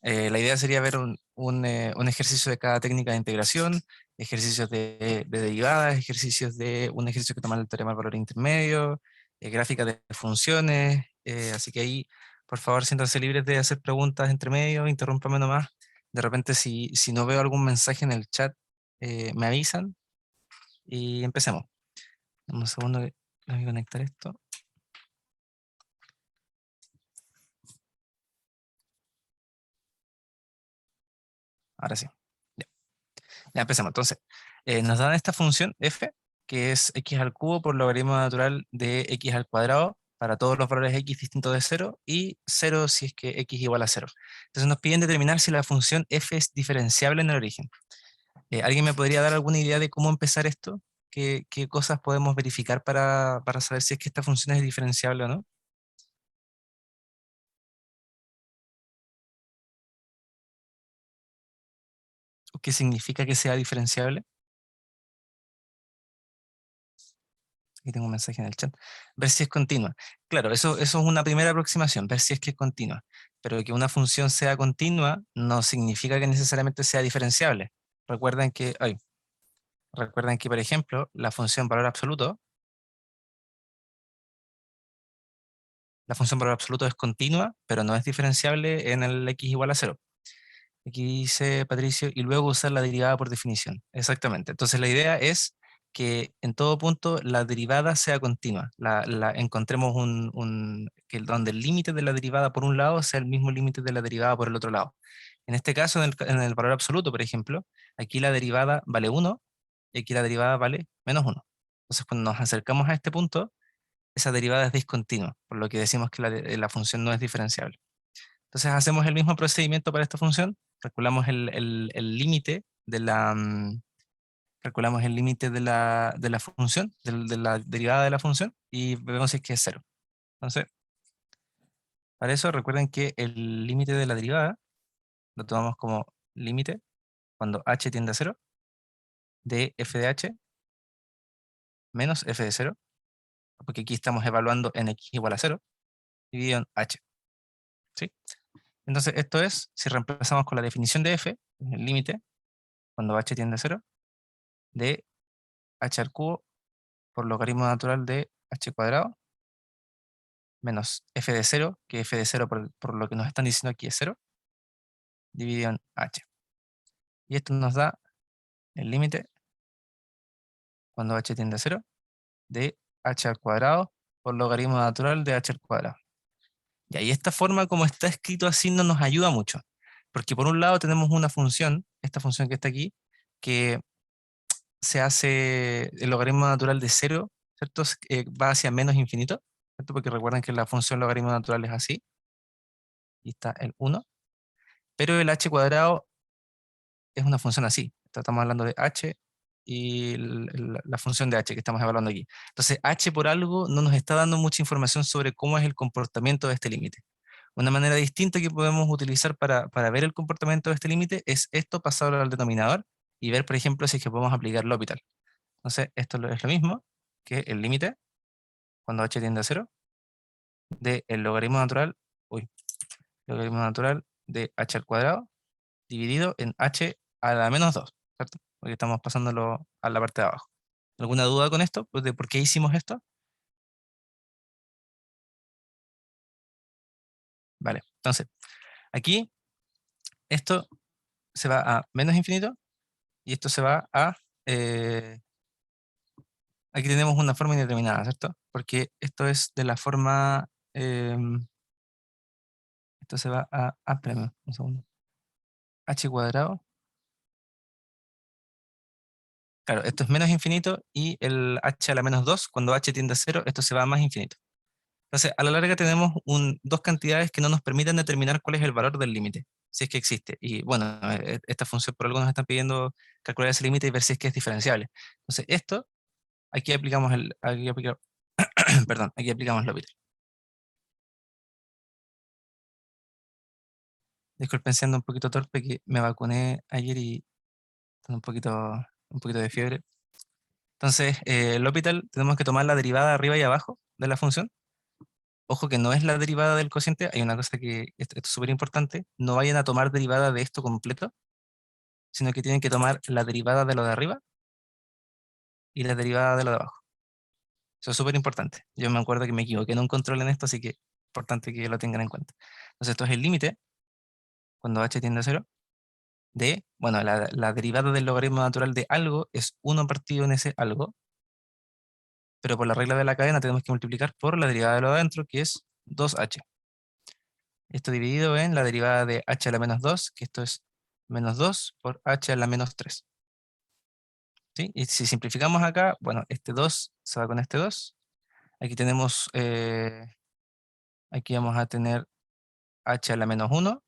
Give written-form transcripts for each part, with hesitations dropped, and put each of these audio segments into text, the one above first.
La idea sería ver un ejercicio de cada técnica de integración, ejercicios de derivadas, ejercicios de un ejercicio que toma el teorema del valor intermedio, gráficas de funciones, así que ahí, por favor, siéntanse libres de hacer preguntas entre medio, interrúmpame nomás. De repente, si no veo algún mensaje en el chat, me avisan y empecemos. Dame un segundo que voy a conectar esto. Ahora sí. Ya, ya empecemos. Entonces, nos dan esta función f, que es x al cubo por logaritmo natural de x al cuadrado para todos los valores x distintos de 0 y 0 si es que x igual a 0. Entonces nos piden determinar si la función f es diferenciable en el origen. ¿Alguien me podría dar alguna idea de cómo empezar esto? ¿Qué cosas podemos verificar para saber si es que esta función es diferenciable o no? ¿O qué significa que sea diferenciable? Aquí tengo un mensaje en el chat. Ver si es continua. Claro, eso es una primera aproximación, ver si es que es continua. Pero que una función sea continua no significa que necesariamente sea diferenciable. Recuerden que, recuerden que, por ejemplo, la función valor absoluto es continua, pero no es diferenciable en el x igual a 0. Aquí dice Patricio, y luego usar la derivada por definición. Exactamente. Entonces la idea es que en todo punto la derivada sea continua. Encontremos donde el límite de la derivada por un lado sea el mismo límite de la derivada por el otro lado. En este caso, en el valor absoluto, por ejemplo, aquí la derivada vale 1 y aquí la derivada vale menos 1. Entonces cuando nos acercamos a este punto, esa derivada es discontinua, por lo que decimos que la función no es diferenciable. Entonces hacemos el mismo procedimiento para esta función, calculamos el límite calculamos el límite de la función, de la derivada de la función, y vemos si es que es cero. Entonces, para eso recuerden que el límite de la derivada lo tomamos como límite cuando h tiende a 0 de f de h menos f de 0, porque aquí estamos evaluando en x igual a 0, dividido en h. ¿Sí? Entonces esto es, si reemplazamos con la definición de f, el límite cuando h tiende a 0, de h al cubo por logaritmo natural de h cuadrado menos f de 0, que f de 0 por lo que nos están diciendo aquí es 0, dividido en h. Y esto nos da el límite cuando h tiende a 0 de h al cuadrado por logaritmo natural de h al cuadrado. Y ahí esta forma como está escrito así no nos ayuda mucho, porque por un lado tenemos una función, esta función que está aquí, que se hace el logaritmo natural de 0, ¿cierto? Va hacia menos infinito, ¿cierto? Porque recuerden que la función logaritmo natural es así, y está el 1, pero el h cuadrado es una función así. Estamos hablando de h y la función de h que estamos evaluando aquí. Entonces, h por algo no nos está dando mucha información sobre cómo es el comportamiento de este límite. Una manera distinta que podemos utilizar para ver el comportamiento de este límite es esto pasarlo al denominador y ver, por ejemplo, si es que podemos aplicar L'Hopital. Entonces, esto es lo mismo que el límite cuando h tiende a 0 de el logaritmo natural de h al cuadrado dividido en h a la menos 2, ¿cierto? Porque estamos pasándolo a la parte de abajo. ¿Alguna duda con esto? Pues, ¿de por qué hicimos esto? Vale, entonces, aquí esto se va a menos infinito y esto se va a... aquí tenemos una forma indeterminada, ¿cierto? Porque esto es de la forma... esto se va a... espérame, un segundo. H cuadrado. Claro, esto es menos infinito y el h a la menos 2, cuando h tiende a 0, esto se va a más infinito. Entonces, a la larga tenemos dos cantidades que no nos permiten determinar cuál es el valor del límite, si es que existe. Y bueno, esta función por algo nos están pidiendo calcular ese límite y ver si es que es diferenciable. Entonces, esto, aquí aplicamos perdón, aquí aplicamos L'Hopital. Disculpen siendo un poquito torpe que me vacuné ayer y tengo un poquito de fiebre. Entonces, L'Hopital tenemos que tomar la derivada arriba y abajo de la función Ojo que no es la derivada del cociente, hay una cosa que esto es súper importante, no vayan a tomar derivada de esto completo, sino que tienen que tomar la derivada de lo de arriba y la derivada de lo de abajo. Eso es súper importante. Yo me acuerdo que me equivoqué en un control en esto, así que es importante que lo tengan en cuenta. Entonces esto es el límite, cuando h tiende a 0, de, bueno, la derivada del logaritmo natural de algo es 1 partido en ese algo, pero por la regla de la cadena tenemos que multiplicar por la derivada de lo de adentro, que es 2h. Esto dividido en la derivada de h a la menos 2, que esto es menos 2 por h a la menos 3. ¿Sí? Y si simplificamos acá, bueno, este 2 se va con este 2. Aquí tenemos, aquí vamos a tener h a la menos 1,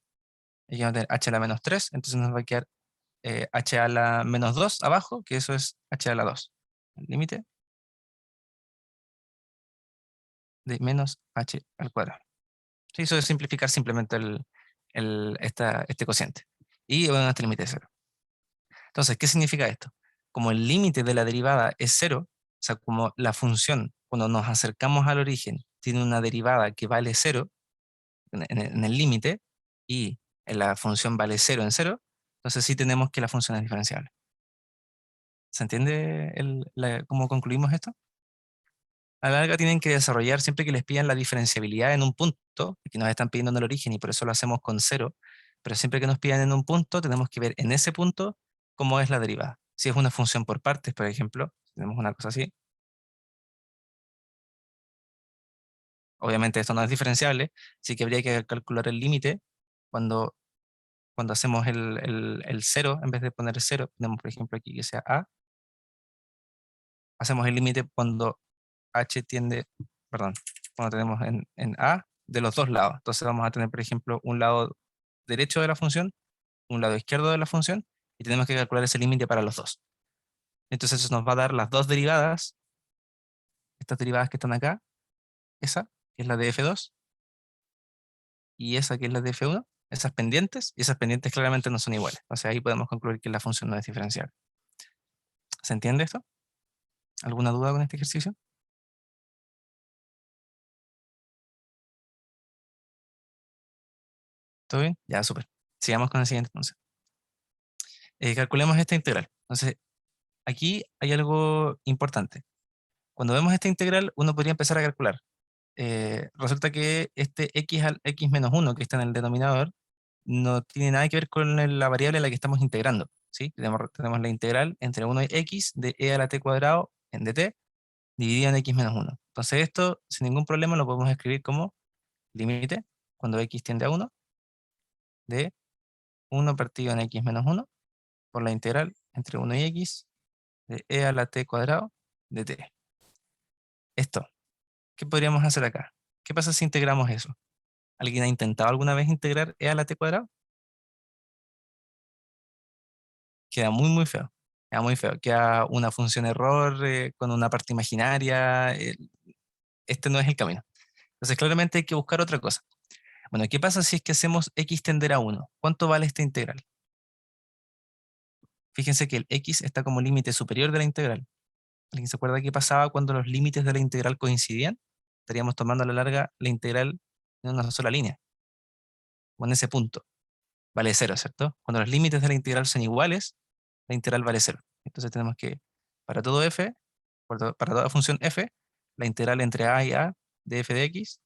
aquí vamos a tener h a la menos 3, entonces nos va a quedar h a la menos 2 abajo, que eso es h a la 2. El límite de menos h al cuadrado. Sí, eso es simplificar simplemente este cociente. Y bueno, este límite es 0. Entonces, ¿qué significa esto? Como el límite de la derivada es 0, o sea, como la función, cuando nos acercamos al origen, tiene una derivada que vale 0 en el límite, y la función vale 0 en 0, entonces sí tenemos que la función es diferenciable. ¿Se entiende cómo concluimos esto? A la larga tienen que desarrollar, siempre que les pidan la diferenciabilidad en un punto, que nos están pidiendo en el origen y por eso lo hacemos con 0, pero siempre que nos pidan en un punto, tenemos que ver en ese punto cómo es la derivada. Si es una función por partes, por ejemplo, tenemos una cosa así, obviamente esto no es diferenciable, así que habría que calcular el límite cuando, cuando hacemos el 0, en vez de poner 0, ponemos por ejemplo aquí que sea a, hacemos el límite cuando h tiende, perdón, cuando tenemos en a de los dos lados. Entonces vamos a tener, por ejemplo, un lado derecho de la función, un lado izquierdo de la función, y tenemos que calcular ese límite para los dos. Entonces eso nos va a dar las dos derivadas, estas derivadas que están acá, esa, que es la de f2, y esa que es la de f1, esas pendientes, y esas pendientes claramente no son iguales. O sea, ahí podemos concluir que la función no es diferencial. ¿Se entiende esto? ¿Alguna duda con este ejercicio? ¿Todo bien? Ya, súper. Sigamos con el siguiente entonces. Calculemos esta integral. Entonces, aquí hay algo importante. Cuando vemos esta integral, uno podría empezar a calcular. Resulta que este x al x menos 1 que está en el denominador no tiene nada que ver con la variable a la que estamos integrando. ¿Sí? Tenemos la integral entre 1 y x de e a la t cuadrado en dt dividida en x menos 1. Entonces esto, sin ningún problema, lo podemos escribir como límite, cuando x tiende a 1, de 1 partido en x menos 1 por la integral entre 1 y x de e a la t cuadrado de t. Esto, ¿qué podríamos hacer acá? ¿Qué pasa si integramos eso? ¿Alguien ha intentado alguna vez integrar e a la t cuadrado? Queda muy, muy feo. Queda muy feo. Queda una función error con una parte imaginaria. Este no es el camino. Entonces, claramente hay que buscar otra cosa. Bueno, ¿qué pasa si es que hacemos x tender a 1? ¿Cuánto vale esta integral? Fíjense que el x está como límite superior de la integral. ¿Alguien se acuerda qué pasaba cuando los límites de la integral coincidían? Estaríamos tomando a la larga la integral en una sola línea, o en ese punto. Vale 0, ¿cierto? Cuando los límites de la integral son iguales, la integral vale 0. Entonces tenemos que, para todo f, para toda función f, la integral entre a y a de f de x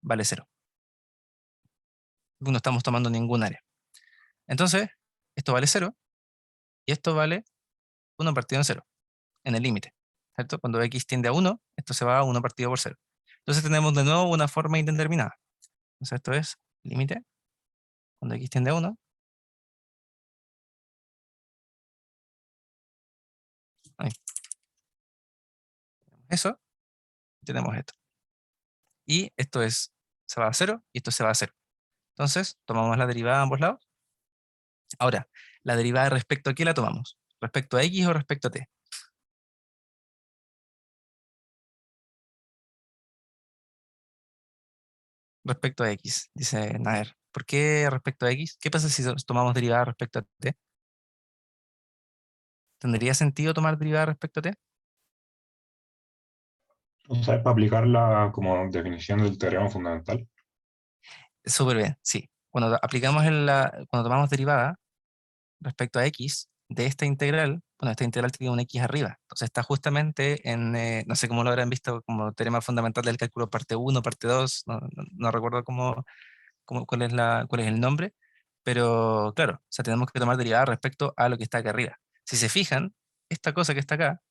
vale 0. No estamos tomando ningún área. Entonces, esto vale 0 y esto vale 1 partido en 0, en el límite. ¿Cierto? Cuando x tiende a 1, esto se va a 1 partido por 0. Entonces tenemos de nuevo una forma indeterminada. Entonces esto es límite, cuando x tiende a 1, ahí, eso, y tenemos esto. Y esto se va a 0 y esto se va a 0. Entonces, tomamos la derivada a ambos lados. Ahora, la derivada respecto a qué la tomamos? ¿Respecto a x o respecto a t? Respecto a x, dice Naer. ¿Por qué respecto a x? ¿Qué pasa si tomamos derivada respecto a t? ¿Tendría sentido tomar derivada respecto a t? O sea, para aplicar la como definición del teorema fundamental. Súper bien, sí. Cuando cuando tomamos derivada respecto a x de esta integral, bueno, esta integral tiene un x arriba, entonces está justamente en, no sé cómo lo habrán visto como teorema fundamental del cálculo parte uno, parte 2, no recuerdo cuál es el nombre, pero claro, o sea, tenemos que tomar derivada respecto a lo que está acá arriba. Si se fijan, esta cosa que está acá,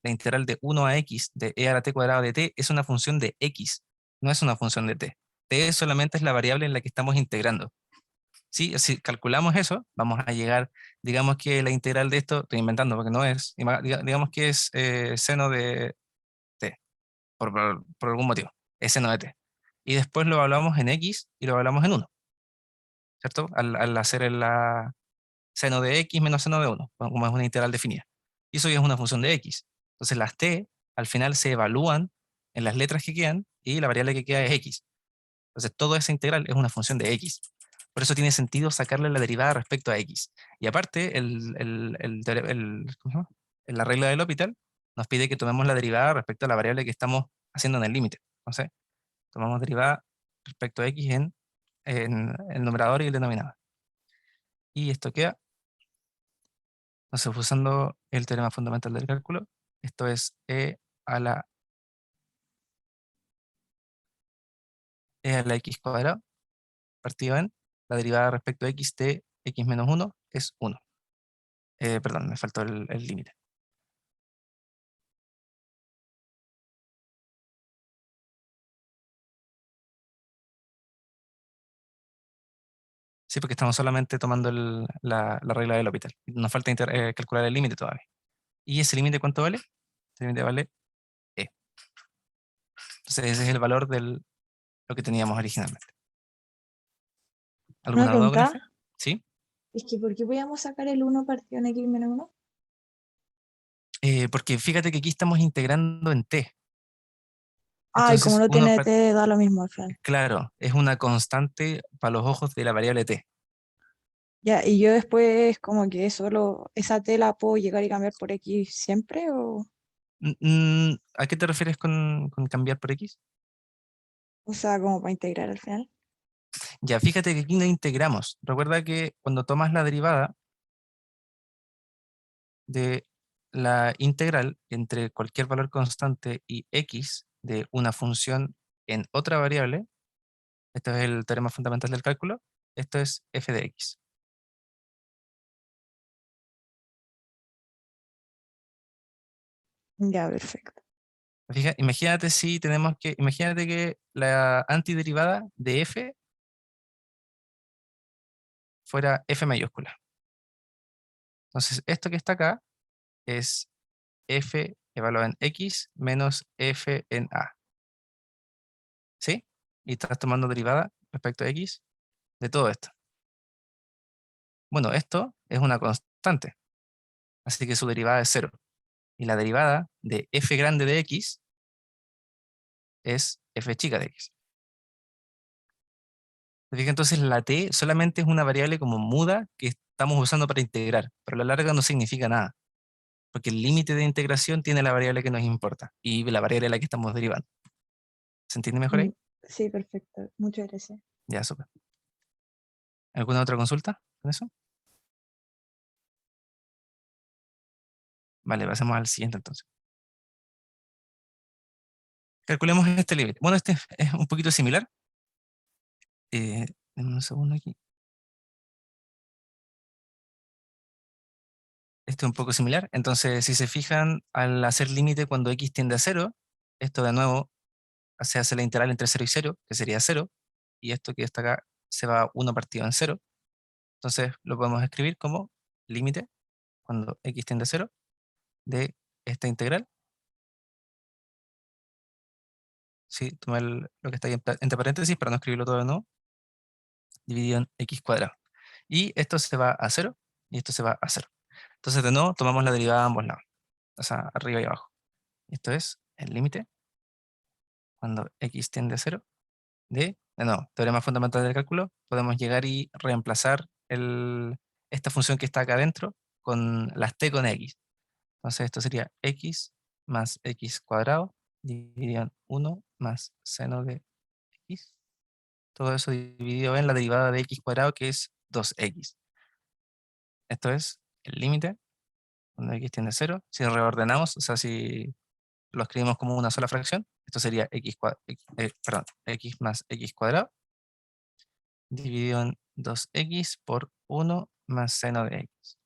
la integral de 1 a x de e a la t cuadrada de t, es una función de x, no es una función de t. T solamente es la variable en la que estamos integrando. ¿Sí? Si calculamos eso, vamos a llegar, digamos que la integral de esto, estoy inventando porque no es, digamos que es seno de t, por algún motivo, es seno de t. Y después lo evaluamos en x y lo evaluamos en 1, ¿cierto? Al hacer seno de x menos seno de 1, como es una integral definida. Y eso ya es una función de x. Entonces las t al final se evalúan en las letras que quedan y la variable que queda es x. Entonces toda esa integral es una función de x. Por eso tiene sentido sacarle la derivada respecto a x. Y aparte, ¿cómo se llama? En la regla del L'Hopital nos pide que tomemos la derivada respecto a la variable que estamos haciendo en el límite. Entonces, tomamos derivada respecto a x en el numerador y el denominador. Y esto queda, entonces usando el teorema fundamental del cálculo, esto es a la, a la x cuadrado partido en la derivada respecto a x de x menos 1 es 1. Perdón, me faltó el límite. Sí, porque estamos solamente tomando la regla del L'Hopital. Nos falta calcular el límite todavía. ¿Y ese límite cuánto vale? Ese límite vale e. Entonces ese es el valor de lo que teníamos originalmente. Una ¿Alguna duda con pregunta, este? ¿Sí? es que ¿por qué podíamos sacar el 1 partido en x menos 1? Porque fíjate que aquí estamos integrando en t. Ah, y como Entonces, no tiene t, da lo mismo al final. claro, es una constante para los ojos de la variable t. Ya, y yo después como que solo esa t la puedo llegar y cambiar por x siempre ¿A qué te refieres con cambiar por x? o sea, como para integrar al final. Ya, fíjate que aquí no integramos. Recuerda que cuando tomas la derivada de la integral entre cualquier valor constante y x de una función en otra variable, esto es el teorema fundamental del cálculo, esto es f de x. Ya, perfecto. Imagínate que la antiderivada de f fuera f mayúscula. Entonces, esto que está acá es f evaluado en x menos f en a. ¿Sí? Y estás tomando derivada respecto a x de todo esto. Bueno, esto es una constante, así que su derivada es cero. Y la derivada de f grande de x es f chica de x. ¿Te fijas? Entonces la t solamente es una variable como muda que estamos usando para integrar, pero a la larga no significa nada, porque el límite de integración tiene la variable que nos importa y la variable a la que estamos derivando. ¿Se entiende mejor Mm, ahí? sí, perfecto. Muchas gracias. Ya, súper. ¿Alguna otra consulta con eso? Vale, pasemos al siguiente entonces. Calculemos este límite. Bueno, este es un poquito similar. Denme un segundo aquí. Este es un poco similar. Entonces, si se fijan, al hacer límite cuando x tiende a 0, esto de nuevo se hace la integral entre 0 y 0, que sería 0, y esto que está acá se va 1 partido en 0. Entonces lo podemos escribir como límite cuando x tiende a 0 de esta integral. Sí, toma lo que está ahí entre paréntesis para no escribirlo todo de nuevo, dividido en x cuadrado. Y esto se va a 0 y esto se va a 0. Entonces de nuevo tomamos la derivada a ambos lados, o sea, arriba y abajo. Esto es el límite cuando x tiende a 0 de nuevo, teorema fundamental del cálculo, podemos llegar y reemplazar esta función que está acá adentro con las t con x. Entonces esto sería x más x cuadrado dividido en 1 más seno de x. Todo eso dividido en la derivada de x cuadrado, que es 2x. Esto es el límite cuando x tiende a 0. Si reordenamos, o sea, si lo escribimos como una sola fracción, esto sería x más x cuadrado dividido en 2x por 1 más seno de x.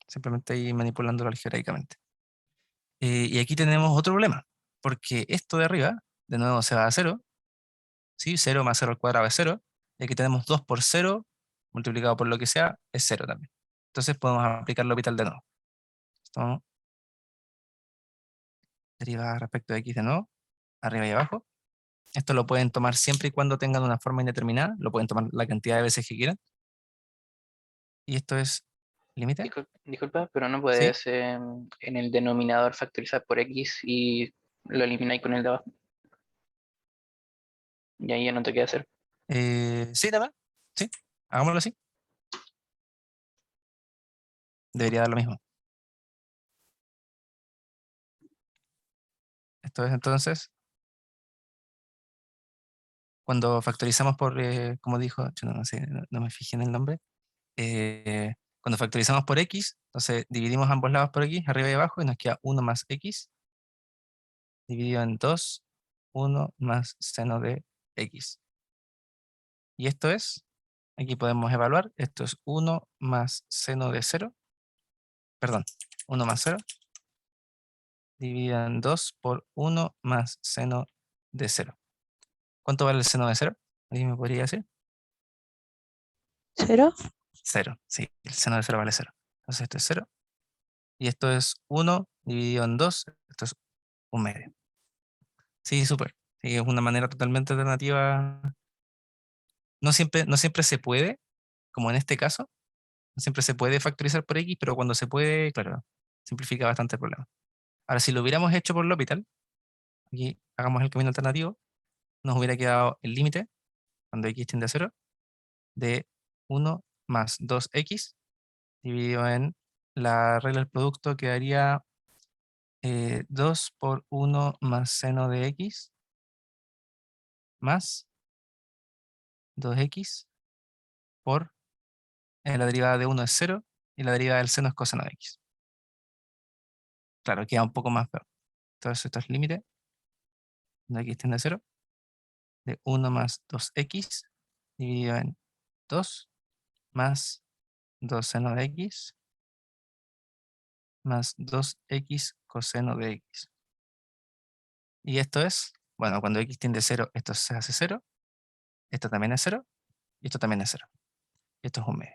Simplemente ahí manipulándolo algebraicamente. Y aquí tenemos otro problema, porque esto de arriba, de nuevo se va a 0, ¿sí? 0 más 0 al cuadrado es 0, y aquí tenemos 2 por 0, multiplicado por lo que sea, es 0 también. Entonces podemos aplicar el orbital de nuevo. Esto deriva respecto de x de nuevo, arriba y abajo. Esto lo pueden tomar siempre y cuando tengan una forma indeterminada, lo pueden tomar la cantidad de veces que quieran. Y esto es límite, Disculpa, pero no ¿sí? puedes en el denominador factorizar por x y lo elimináis con el de abajo. Y ahí ya no te queda cero. Sí, también, sí, hagámoslo así. Debería dar lo mismo. Esto es entonces, cuando factorizamos por, como dijo, yo no, sé, no me fijé en el nombre, cuando factorizamos por x, entonces dividimos ambos lados por x, arriba y abajo, y nos queda 1 más x, dividido en 2, 1 más seno de x. Y esto es, aquí podemos evaluar, esto es 1 más seno de 0, perdón, 1 más 0, dividido en 2 por 1 más seno de 0. ¿Cuánto vale el seno de 0? ¿Alguien me podría decir? ¿Cero? 0, sí, el seno de 0 vale 0. Entonces esto es 0. Y esto es 1 dividido en 2, esto es 1/2. Sí, súper. Sí, es una manera totalmente alternativa. No siempre se puede, como en este caso, no siempre se puede factorizar por x, pero cuando se puede, claro, simplifica bastante el problema. Ahora, si lo hubiéramos hecho por L'Hopital, aquí hagamos el camino alternativo, nos hubiera quedado el límite, cuando x tiende a 0, de 1 más 2x dividido en la regla del producto, quedaría 2 por 1 más seno de x más 2x por la derivada de 1 es 0 y la derivada del seno es coseno de x. Claro, queda un poco más peor. Entonces esto es límite de x tiende a 0 de 1 más 2x dividido en 2 más 2 seno de x más 2x coseno de x. Y esto es, bueno, cuando x tiende a 0, esto se hace 0, esto también es 0 y esto también es 0. Y esto es 1/2.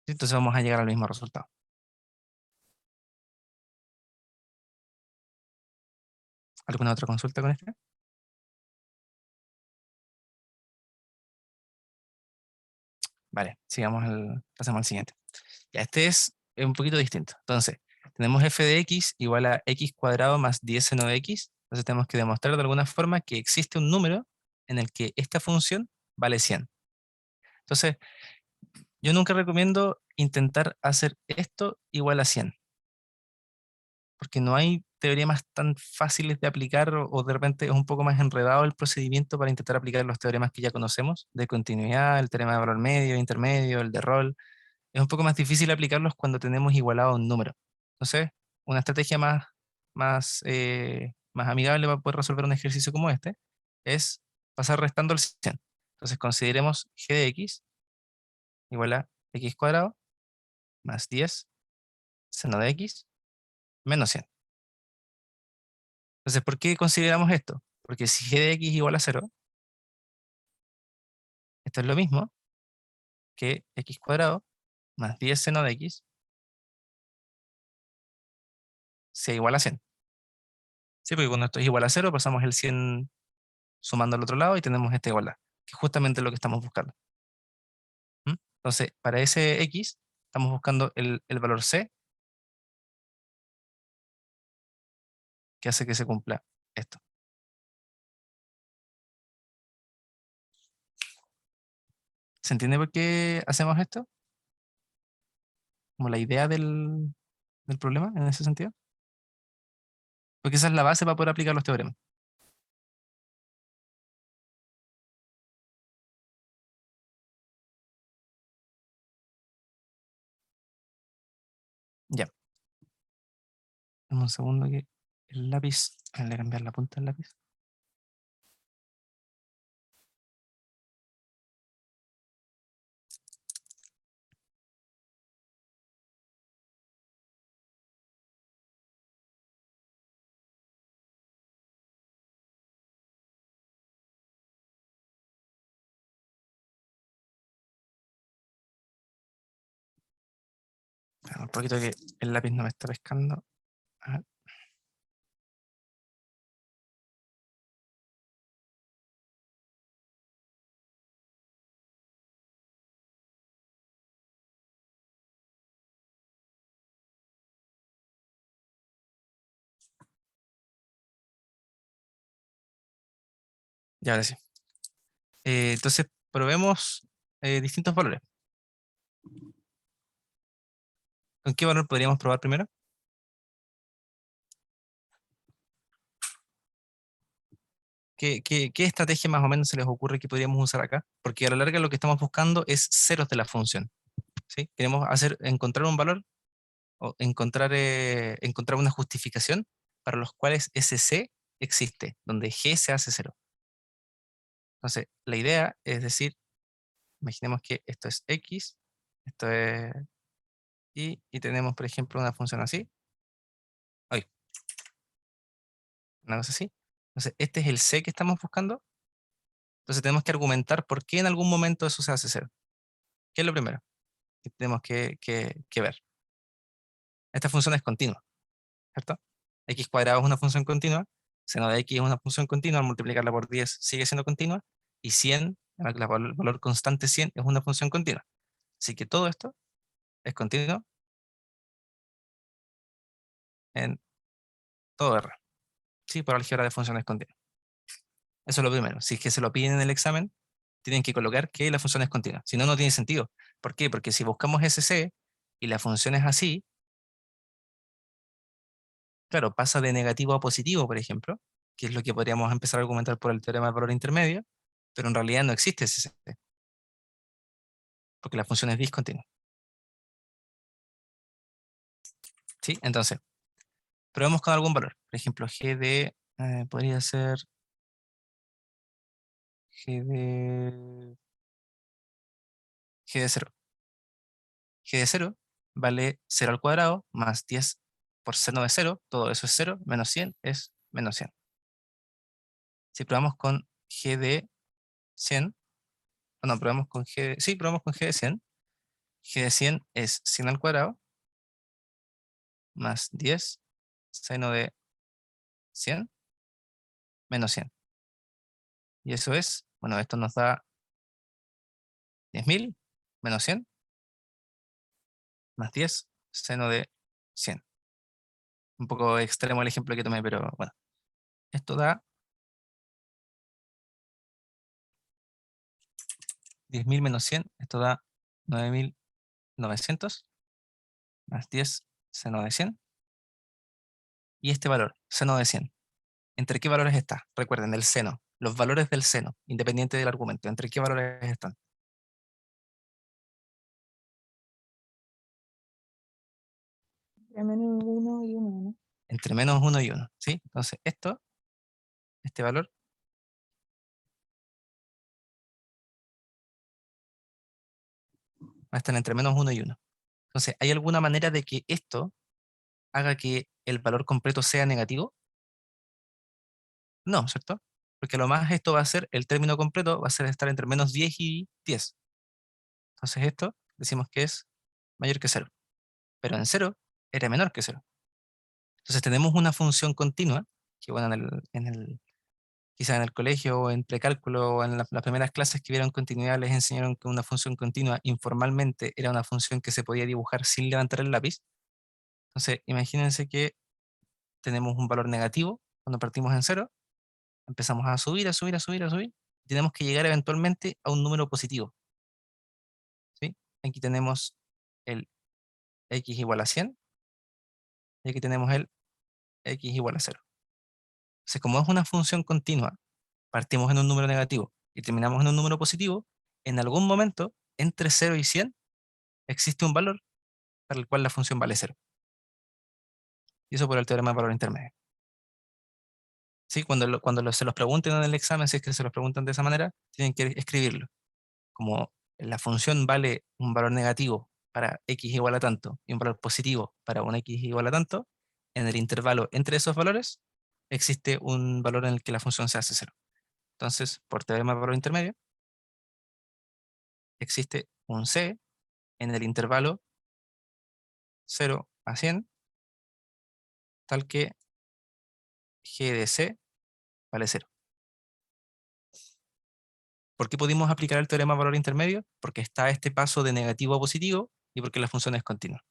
Entonces vamos a llegar al mismo resultado. ¿Alguna otra consulta con este? Vale, pasemos al siguiente. Ya, este es un poquito distinto. Entonces, tenemos f de x igual a x cuadrado más 10 seno de x. Entonces tenemos que demostrar de alguna forma que existe un número en el que esta función vale 100. Entonces, yo nunca recomiendo intentar hacer esto igual a 100, porque no hay teoremas tan fáciles de aplicar o de repente es un poco más enredado el procedimiento para intentar aplicar los teoremas que ya conocemos, de continuidad, el teorema de valor medio, intermedio, el de rol. Es un poco más difícil aplicarlos cuando tenemos igualado un número. Entonces, una estrategia más amigable para poder resolver un ejercicio como este es pasar restando el 100. Entonces, consideremos g de x igual a x cuadrado más 10 seno de x menos 100. Entonces, ¿por qué consideramos esto? Porque si g de x igual a 0, esto es lo mismo que x cuadrado más 10 seno de x sea igual a 100. Sí, porque cuando esto es igual a 0, pasamos el 100 sumando al otro lado y tenemos esta igualdad, que es justamente lo que estamos buscando. ¿Mm? Entonces, para ese x, estamos buscando el valor c, que hace que se cumpla esto. ¿Se entiende por qué hacemos esto? Como la idea del problema en ese sentido. Porque esa es la base para poder aplicar los teoremas. Ya. Dame un segundo que el lápiz, voy a cambiar la punta del lápiz. Un poquito que el lápiz no me está pescando. A ver. Ya, ahora sí. Entonces, probemos distintos valores. ¿Con qué valor podríamos probar primero? ¿Qué estrategia más o menos se les ocurre que podríamos usar acá? Porque a la larga lo que estamos buscando es ceros de la función. ¿Sí? Queremos encontrar un valor o encontrar una justificación para los cuales ese C existe, donde G se hace cero. Entonces, la idea es decir, imaginemos que esto es X, esto es y tenemos, por ejemplo, una función así. Ay, una cosa así. Entonces, este es el C que estamos buscando. Entonces, tenemos que argumentar por qué en algún momento eso se hace cero. ¿Qué es lo primero que tenemos que ver? Esta función es continua, ¿cierto? X cuadrado es una función continua, seno de X es una función continua, al multiplicarla por 10 sigue siendo continua, y 100, el valor constante 100 es una función continua. Así que todo esto es continuo en todo R. ¿Sí? Por álgebra de funciones continuas. Eso es lo primero. Si es que se lo piden en el examen, tienen que colocar que la función es continua. Si no, no tiene sentido. ¿Por qué? Porque si buscamos SC y la función es así, claro, pasa de negativo a positivo, por ejemplo, que es lo que podríamos empezar a argumentar por el teorema del valor intermedio, pero en realidad no existe SC, porque la función es discontinua. ¿Sí? Entonces, probemos con algún valor. Por ejemplo, g de, podría ser g de, g de 0. G de 0 vale 0 al cuadrado más 10 por seno de 0, todo eso es 0, menos 100 es menos 100. Si probamos con g de 100, no, probamos con sí, probamos con g de 100. G de 100 es 100 al cuadrado más 10 seno de 100 menos 100. Y eso es, bueno, esto nos da 10.000 menos 100 más 10 seno de 100. Un poco extremo el ejemplo que tomé, pero bueno. Esto da 10.000 menos 100, esto da 9.900 más 10 seno de 100. Y este valor, seno de 100, ¿entre qué valores está? Recuerden, el seno, los valores del seno, independiente del argumento, ¿entre qué valores están? Entre menos 1 y 1, ¿no? Entre menos 1 y 1, ¿sí? Entonces este valor, va a estar entre menos 1 y 1. Entonces, ¿hay alguna manera de que esto haga que el valor completo sea negativo? No, ¿cierto? Porque lo más esto va a ser, el término completo va a ser estar entre menos 10 y 10. Entonces esto decimos que es mayor que 0. Pero en 0 era menor que 0. Entonces tenemos una función continua, que bueno, quizá en el colegio o en precálculo o en las primeras clases que vieron continuidad les enseñaron que una función continua informalmente era una función que se podía dibujar sin levantar el lápiz. Entonces imagínense que tenemos un valor negativo cuando partimos en 0, empezamos a subir, a subir, a subir, a subir, y tenemos que llegar eventualmente a un número positivo. ¿Sí? Aquí tenemos el x igual a 100 y aquí tenemos el x igual a 0. Entonces, como es una función continua, partimos en un número negativo y terminamos en un número positivo, en algún momento, entre 0 y 100, existe un valor para el cual la función vale 0. Y eso por el teorema de valor intermedio. ¿Sí? Cuando se los pregunten en el examen, si es que se los preguntan de esa manera, tienen que escribirlo. Como la función vale un valor negativo para x igual a tanto y un valor positivo para un x igual a tanto, en el intervalo entre esos valores existe un valor en el que la función se hace 0. Entonces, por teorema de valor intermedio, existe un c en el intervalo 0 a 100, tal que g de c vale 0. ¿Por qué pudimos aplicar el teorema de valor intermedio? Porque está este paso de negativo a positivo y porque la función es continua.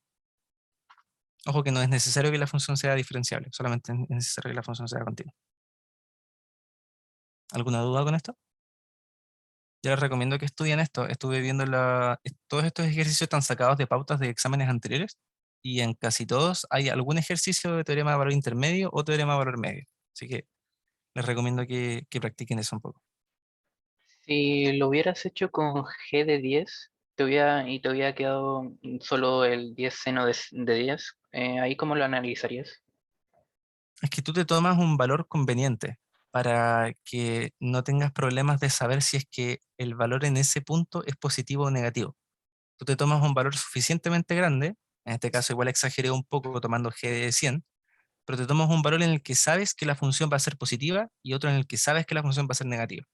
Ojo que no es necesario que la función sea diferenciable, solamente es necesario que la función sea continua. ¿Alguna duda con esto? Yo les recomiendo que estudien esto. Estuve viendo todos estos ejercicios están sacados de pautas de exámenes anteriores y en casi todos hay algún ejercicio de teorema de valor intermedio o teorema de valor medio. Así que les recomiendo que practiquen eso un poco. Si lo hubieras hecho con G de 10 y te hubiera quedado solo el 10 seno de 10, ¿ahí cómo lo analizarías? Es que tú te tomas un valor conveniente para que no tengas problemas de saber si es que el valor en ese punto es positivo o negativo. Tú te tomas un valor suficientemente grande, en este caso igual exageré un poco tomando g de 100, pero te tomas un valor en el que sabes que la función va a ser positiva y otro en el que sabes que la función va a ser negativa.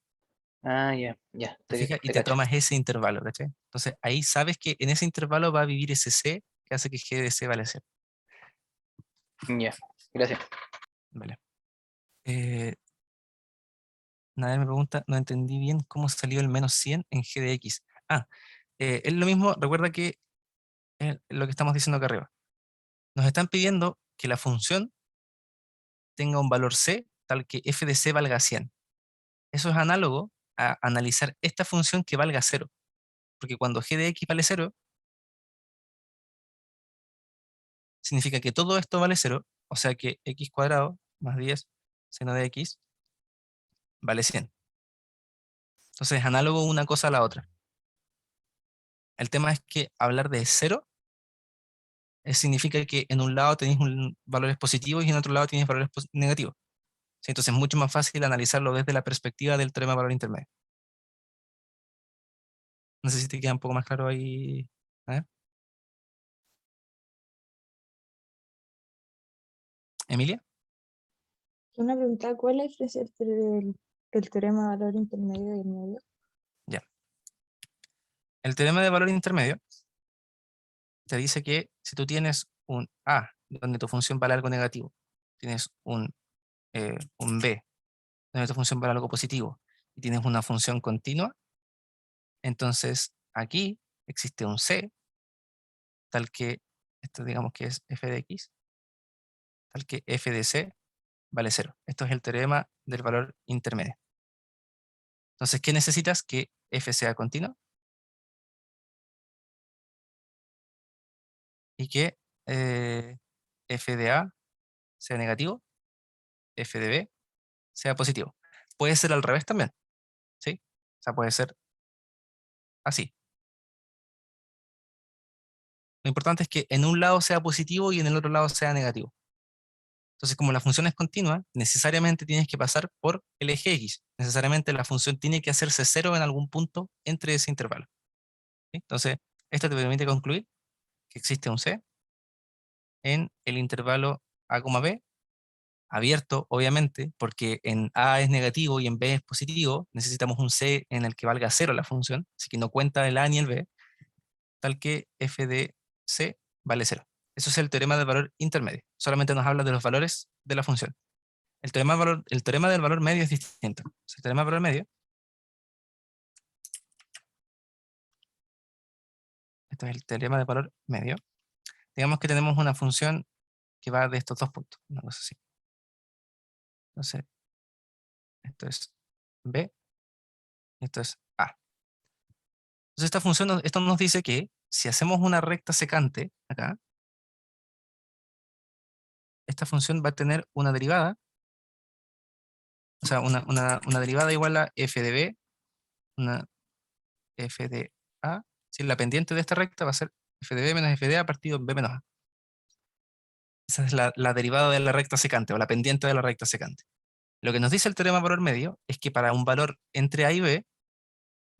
Ah, ya, ya, ¿Te fijas? Y te te cacho. tomas ese intervalo, ¿cachai? Entonces ahí sabes que en ese intervalo va a vivir ese c que hace que g de c vale 0. Ya, gracias. Vale. Eh, Nadie me pregunta, no entendí bien cómo salió el menos 100 en g de x. Es lo mismo, recuerda que es lo que estamos diciendo acá arriba. Nos están pidiendo que la función tenga un valor c tal que f de c valga 100. Eso es análogo a analizar esta función que valga 0. Porque cuando g de x vale 0, significa que todo esto vale 0, o sea que x cuadrado más 10 seno de x vale 100. Entonces es análogo una cosa a la otra. El tema es que hablar de 0 significa que en un lado tenéis valores positivos y en otro lado tienes valores negativos. ¿Sí? Entonces es mucho más fácil analizarlo desde la perspectiva del teorema de valor intermedio. No sé si te queda un poco más claro ahí. A ver. ¿Emilia? Una pregunta, ¿cuál es la diferencia entre el teorema de valor intermedio y el medio? Ya. El teorema de valor intermedio te dice que si tú tienes un A, donde tu función vale algo negativo, tienes un B, donde tu función vale algo positivo, y tienes una función continua, entonces aquí existe un C, tal que, esto digamos que es f de x, tal que f de c vale 0. Esto es el teorema del valor intermedio. Entonces, ¿qué necesitas? Que f sea continua y que f de a sea negativo, f de b sea positivo. Puede ser al revés también, ¿sí? O sea, puede ser así. Lo importante es que en un lado sea positivo y en el otro lado sea negativo. Entonces, como la función es continua, necesariamente tienes que pasar por el eje X. Necesariamente la función tiene que hacerse 0 en algún punto entre ese intervalo. ¿Sí? Entonces, esto te permite concluir que existe un C en el intervalo A, B, abierto, obviamente, porque en A es negativo y en B es positivo, necesitamos un C en el que valga 0 la función, así que no cuenta el A ni el B, tal que f de C vale 0. Eso es el teorema del valor intermedio. Solamente nos habla de los valores de la función. El teorema del valor medio es distinto. O sea, el teorema del valor medio, esto es el teorema del valor medio. Digamos que tenemos una función que va de estos dos puntos, una cosa así. Entonces, esto es B, esto es A. Entonces esta función, esto nos dice que si hacemos una recta secante acá, esta función va a tener una derivada o sea, una derivada igual a f de b, una f de a, si la pendiente de esta recta va a ser f de b menos f de a partido b menos a. Esa es la derivada de la recta secante, o la pendiente de la recta secante. Lo que nos dice el teorema de valor medio es que para un valor entre a y b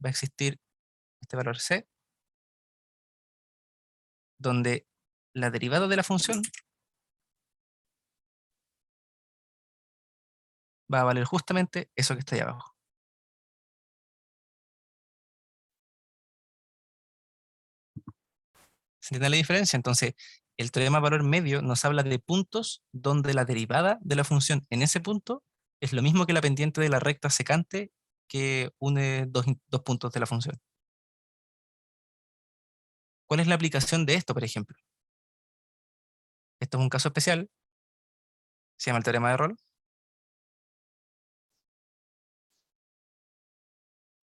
va a existir este valor c, donde la derivada de la función va a valer justamente eso que está ahí abajo. ¿Se entiende la diferencia? Entonces, el teorema de valor medio nos habla de puntos donde la derivada de la función en ese punto es lo mismo que la pendiente de la recta secante que une dos puntos de la función. ¿Cuál es la aplicación de esto, por ejemplo? Esto es un caso especial, se llama el teorema de Rolle,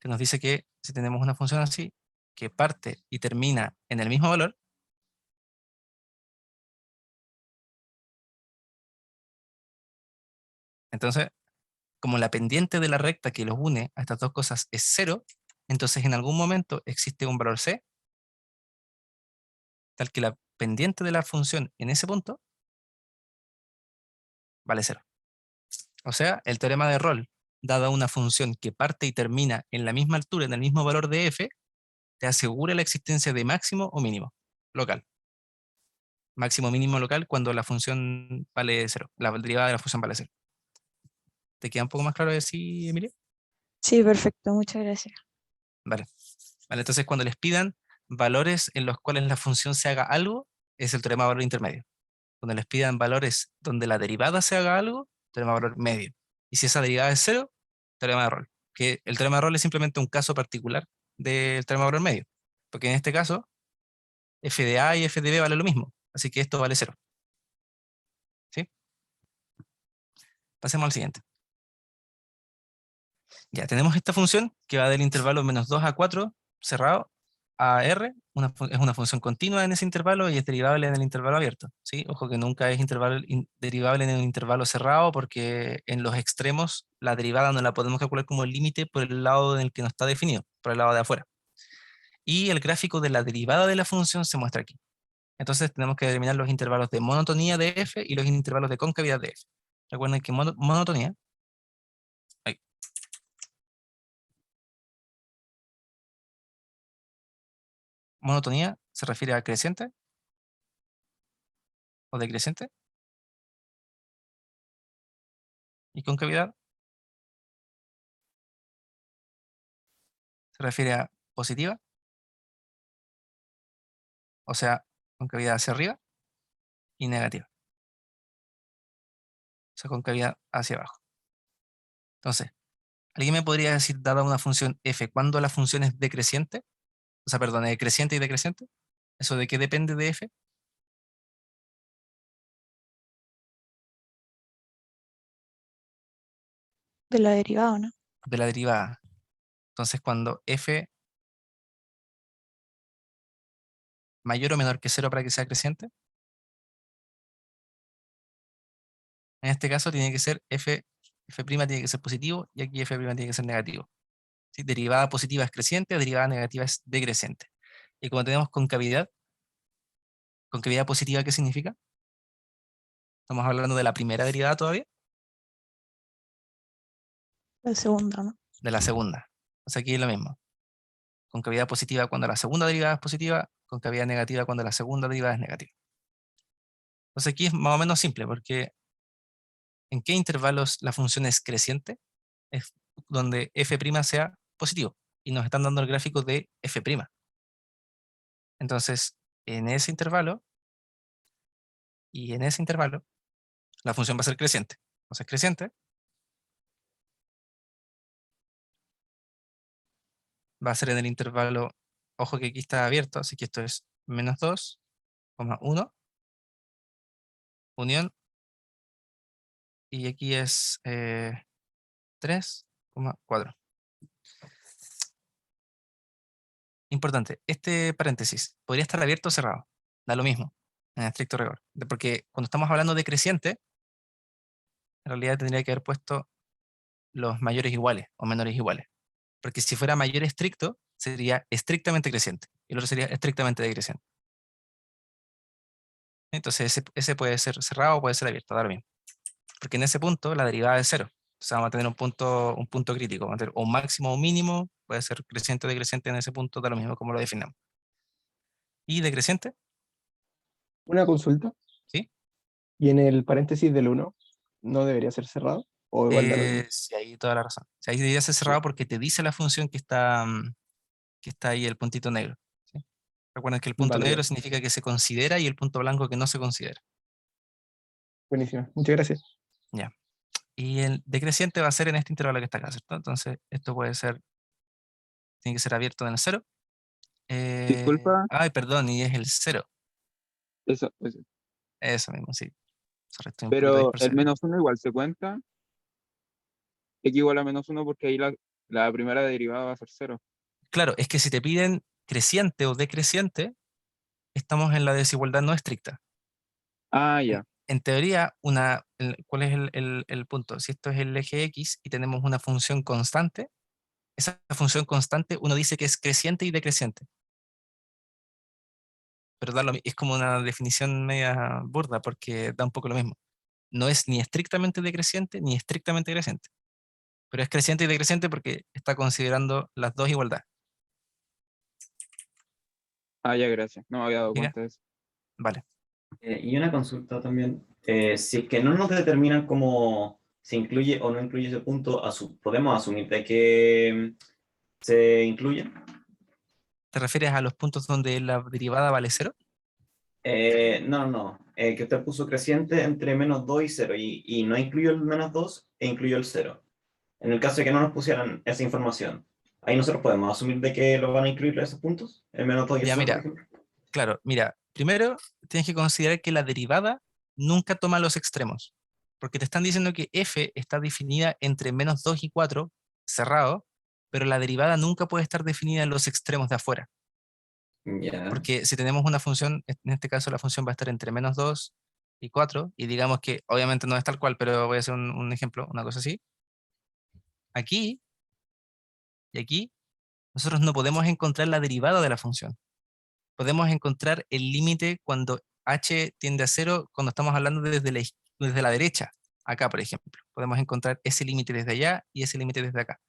que nos dice que si tenemos una función así, que parte y termina en el mismo valor, entonces, como la pendiente de la recta que los une a estas dos cosas es 0, entonces en algún momento existe un valor c, tal que la pendiente de la función en ese punto vale 0. O sea, el teorema de Rolle, dada una función que parte y termina en la misma altura, en el mismo valor de f, te asegura la existencia de máximo o mínimo local. Máximo o mínimo local cuando la función vale 0, la derivada de la función vale 0. ¿Te queda un poco más claro así, Emilia? Sí, perfecto, muchas gracias. Vale. Vale, entonces cuando les pidan valores en los cuales la función se haga algo, es el teorema de valor intermedio. Cuando les pidan valores donde la derivada se haga algo, teorema de valor medio. Y si esa derivada es 0, teorema de Rolle. Que el teorema de Rolle es simplemente un caso particular del teorema de valor medio. Porque en este caso, f de a y f de b vale lo mismo. Así que esto vale 0. ¿Sí? Pasemos al siguiente. Ya, tenemos esta función que va del intervalo menos 2 a 4 cerrado a r, es una función continua en ese intervalo y es derivable en el intervalo abierto. ¿Sí? Ojo que nunca es derivable en un intervalo cerrado porque en los extremos la derivada no la podemos calcular como límite por el lado en el que no está definido, por el lado de afuera. Y el gráfico de la derivada de la función se muestra aquí. Entonces tenemos que determinar los intervalos de monotonía de f y los intervalos de concavidad de f. Recuerden que monotonía, ay, monotonía se refiere a creciente o decreciente, y concavidad se refiere a positiva, o sea, concavidad hacia arriba, y negativa, o sea, concavidad hacia abajo. Entonces, ¿alguien me podría decir, dada una función f, cuándo la función es decreciente? O sea, perdón, creciente y decreciente. ¿Eso de qué depende de f? De la derivada, ¿no? De la derivada. Entonces, cuando f mayor o menor que 0 para que sea creciente, en este caso tiene que ser f' tiene que ser positivo y aquí f' tiene que ser negativo. ¿Sí? Derivada positiva es creciente, derivada negativa es decreciente. Y como tenemos concavidad positiva, ¿qué significa? Estamos hablando de la primera derivada todavía, La segunda, ¿no? de la segunda. O sea, aquí es lo mismo. Concavidad positiva cuando la segunda derivada es positiva, concavidad negativa cuando la segunda derivada es negativa. Entonces aquí es más o menos simple, porque ¿en qué intervalos la función es creciente? Es donde f' sea positivo. Y nos están dando el gráfico de f'. Entonces, en ese intervalo y en ese intervalo, la función va a ser creciente. Entonces, creciente va a ser en el intervalo, ojo que aquí está abierto, así que esto es menos 2, 1, unión, y aquí es 3, 4. Importante, este paréntesis podría estar abierto o cerrado, da lo mismo, en estricto rigor, porque cuando estamos hablando de creciente, en realidad tendría que haber puesto los mayores iguales o menores iguales. Porque si fuera mayor estricto, sería estrictamente creciente. Y el otro sería estrictamente decreciente. Entonces ese puede ser cerrado o puede ser abierto, da lo mismo. Porque en ese punto la derivada es cero. Entonces vamos a tener un punto crítico. Vamos a tener un máximo o un mínimo, puede ser creciente o decreciente en ese punto, da lo mismo como lo definamos. ¿Y decreciente? Una consulta. ¿Sí? Y en el paréntesis del 1, ¿no debería ser cerrado? O igual da lo mismo. Sí, ahí toda la razón. O sea, ahí debería ser cerrado porque te dice la función que está ahí el puntito negro. ¿Sí? Recuerden que el punto Vale, negro ya. significa que se considera y el punto blanco que no se considera. Buenísimo. Muchas gracias. Ya. Y el decreciente va a ser en este intervalo que está acá, ¿cierto? Entonces, esto puede ser, tiene que ser abierto en el 0. Disculpa, Ay, perdón, y es el 0. eso. Eso mismo, sí. Sorry, estoy un poquito Pero el disperso. -1 igual se cuenta. X igual a -1 porque ahí la primera derivada va a ser 0. Claro, es que si te piden creciente o decreciente, estamos en la desigualdad no estricta. Ah, ya. En teoría, ¿cuál es el punto? Si esto es el eje X y tenemos una función constante, esa función constante uno dice que es creciente y decreciente. Pero es como una definición media burda porque da un poco lo mismo. No es ni estrictamente decreciente ni estrictamente creciente. Pero es creciente y decreciente porque está considerando las dos igualdades. Ah, ya, gracias. No me había dado ¿Llega? cuenta de eso. Vale. Y una consulta también. Si es que no nos determinan cómo se incluye o no incluye ese punto, podemos asumir de que se incluye. ¿Te refieres a los puntos donde la derivada vale 0? No. Que usted puso creciente entre -2 y 0 y no incluyó el -2 e incluyó el 0. En el caso de que no nos pusieran esa información, ahí nosotros podemos asumir de que lo van a incluir esos puntos, el -2 y el Ya, 0, por mira, ejemplo. claro, mira, primero tienes que considerar que la derivada nunca toma los extremos, porque te están diciendo que f está definida entre -2 y 4, cerrado, pero la derivada nunca puede estar definida en los extremos de afuera, Ya. porque si tenemos una función, en este caso la función va a estar entre -2 y 4, y digamos que obviamente no es tal cual, pero voy a hacer un ejemplo, una cosa así. Aquí y aquí, nosotros no podemos encontrar la derivada de la función. Podemos encontrar el límite cuando h tiende a 0, cuando estamos hablando desde la derecha. Acá, por ejemplo. Podemos encontrar ese límite desde allá y ese límite desde acá.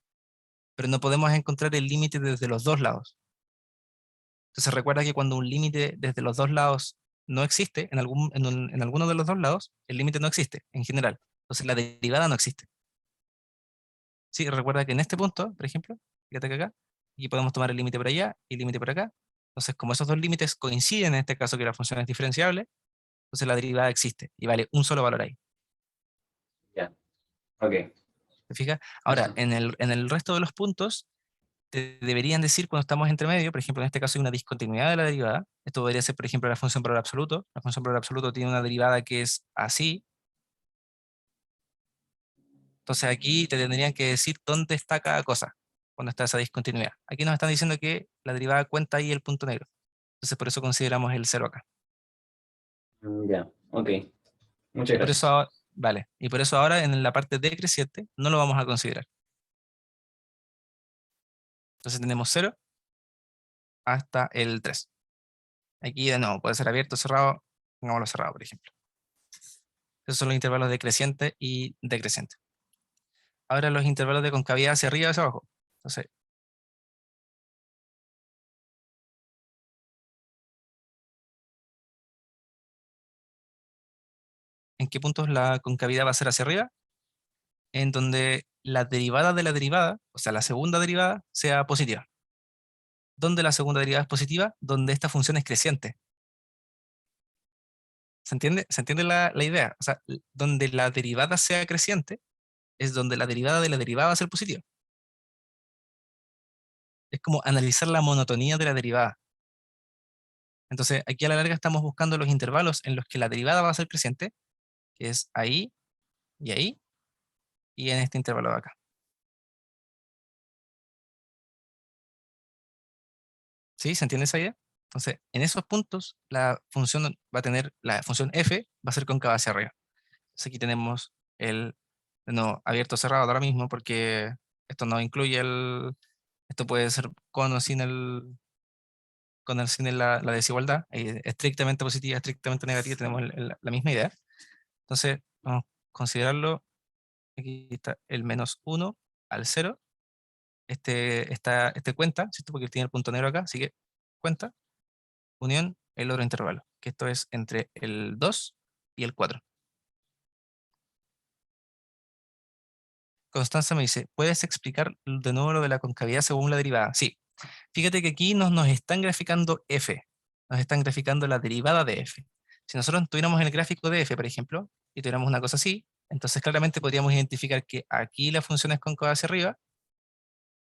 Pero no podemos encontrar el límite desde los dos lados. Entonces recuerda que cuando un límite desde los dos lados no existe, en alguno de los dos lados, el límite no existe, en general. Entonces la derivada no existe. Sí, recuerda que en este punto, por ejemplo, fíjate que acá, y podemos tomar el límite por allá y el límite por acá. Entonces, como esos dos límites coinciden en este caso que la función es diferenciable, entonces la derivada existe y vale un solo valor ahí. Ya. Ok. ¿Te fijas? Ahora, Eso. en el resto de los puntos, te deberían decir cuando estamos entre medio, por ejemplo, en este caso hay una discontinuidad de la derivada. Esto podría ser, por ejemplo, la función por valor absoluto. La función por valor absoluto tiene una derivada que es así. Entonces aquí te tendrían que decir dónde está cada cosa cuando está esa discontinuidad. Aquí nos están diciendo que la derivada cuenta ahí el punto negro. Entonces por eso consideramos el 0 acá. Ya. Ok. Muchas Y por eso, gracias. vale, y por eso ahora en la parte decreciente no lo vamos a considerar. Entonces tenemos 0 hasta el 3. Aquí de nuevo puede ser abierto o cerrado. Pongámoslo cerrado, por ejemplo. Esos son los intervalos decreciente y decreciente. Ahora los intervalos de concavidad hacia arriba y hacia abajo. Entonces, ¿en qué puntos la concavidad va a ser hacia arriba? En donde la derivada de la derivada, o sea, la segunda derivada, sea positiva. ¿Dónde la segunda derivada es positiva? Donde esta función es creciente. ¿Se entiende? ¿Se entiende la idea? O sea, donde la derivada sea creciente es donde la derivada de la derivada va a ser positiva. Es como analizar la monotonía de la derivada. Entonces, aquí a la larga estamos buscando los intervalos en los que la derivada va a ser creciente, que es ahí, y en este intervalo de acá. ¿Sí? ¿Se entiende esa idea? Entonces, en esos puntos, la función va a tener, la función f va a ser cóncava hacia arriba. Entonces aquí tenemos el no, abierto o cerrado ahora mismo, porque esto no incluye esto puede ser con o sin sin la desigualdad, estrictamente positiva, estrictamente negativa, tenemos la misma idea. Entonces, vamos a considerarlo, aquí está el -1 al 0, este cuenta, ¿cierto? Porque tiene el punto negro acá, así que cuenta, unión, el otro intervalo, que esto es entre el 2 y el 4. Constanza me dice, ¿puedes explicar de nuevo lo de la concavidad según la derivada? Sí. Fíjate que aquí nos están graficando f, nos están graficando la derivada de f. Si nosotros tuviéramos el gráfico de f, por ejemplo, y tuviéramos una cosa así, entonces claramente podríamos identificar que aquí la función es cóncava hacia arriba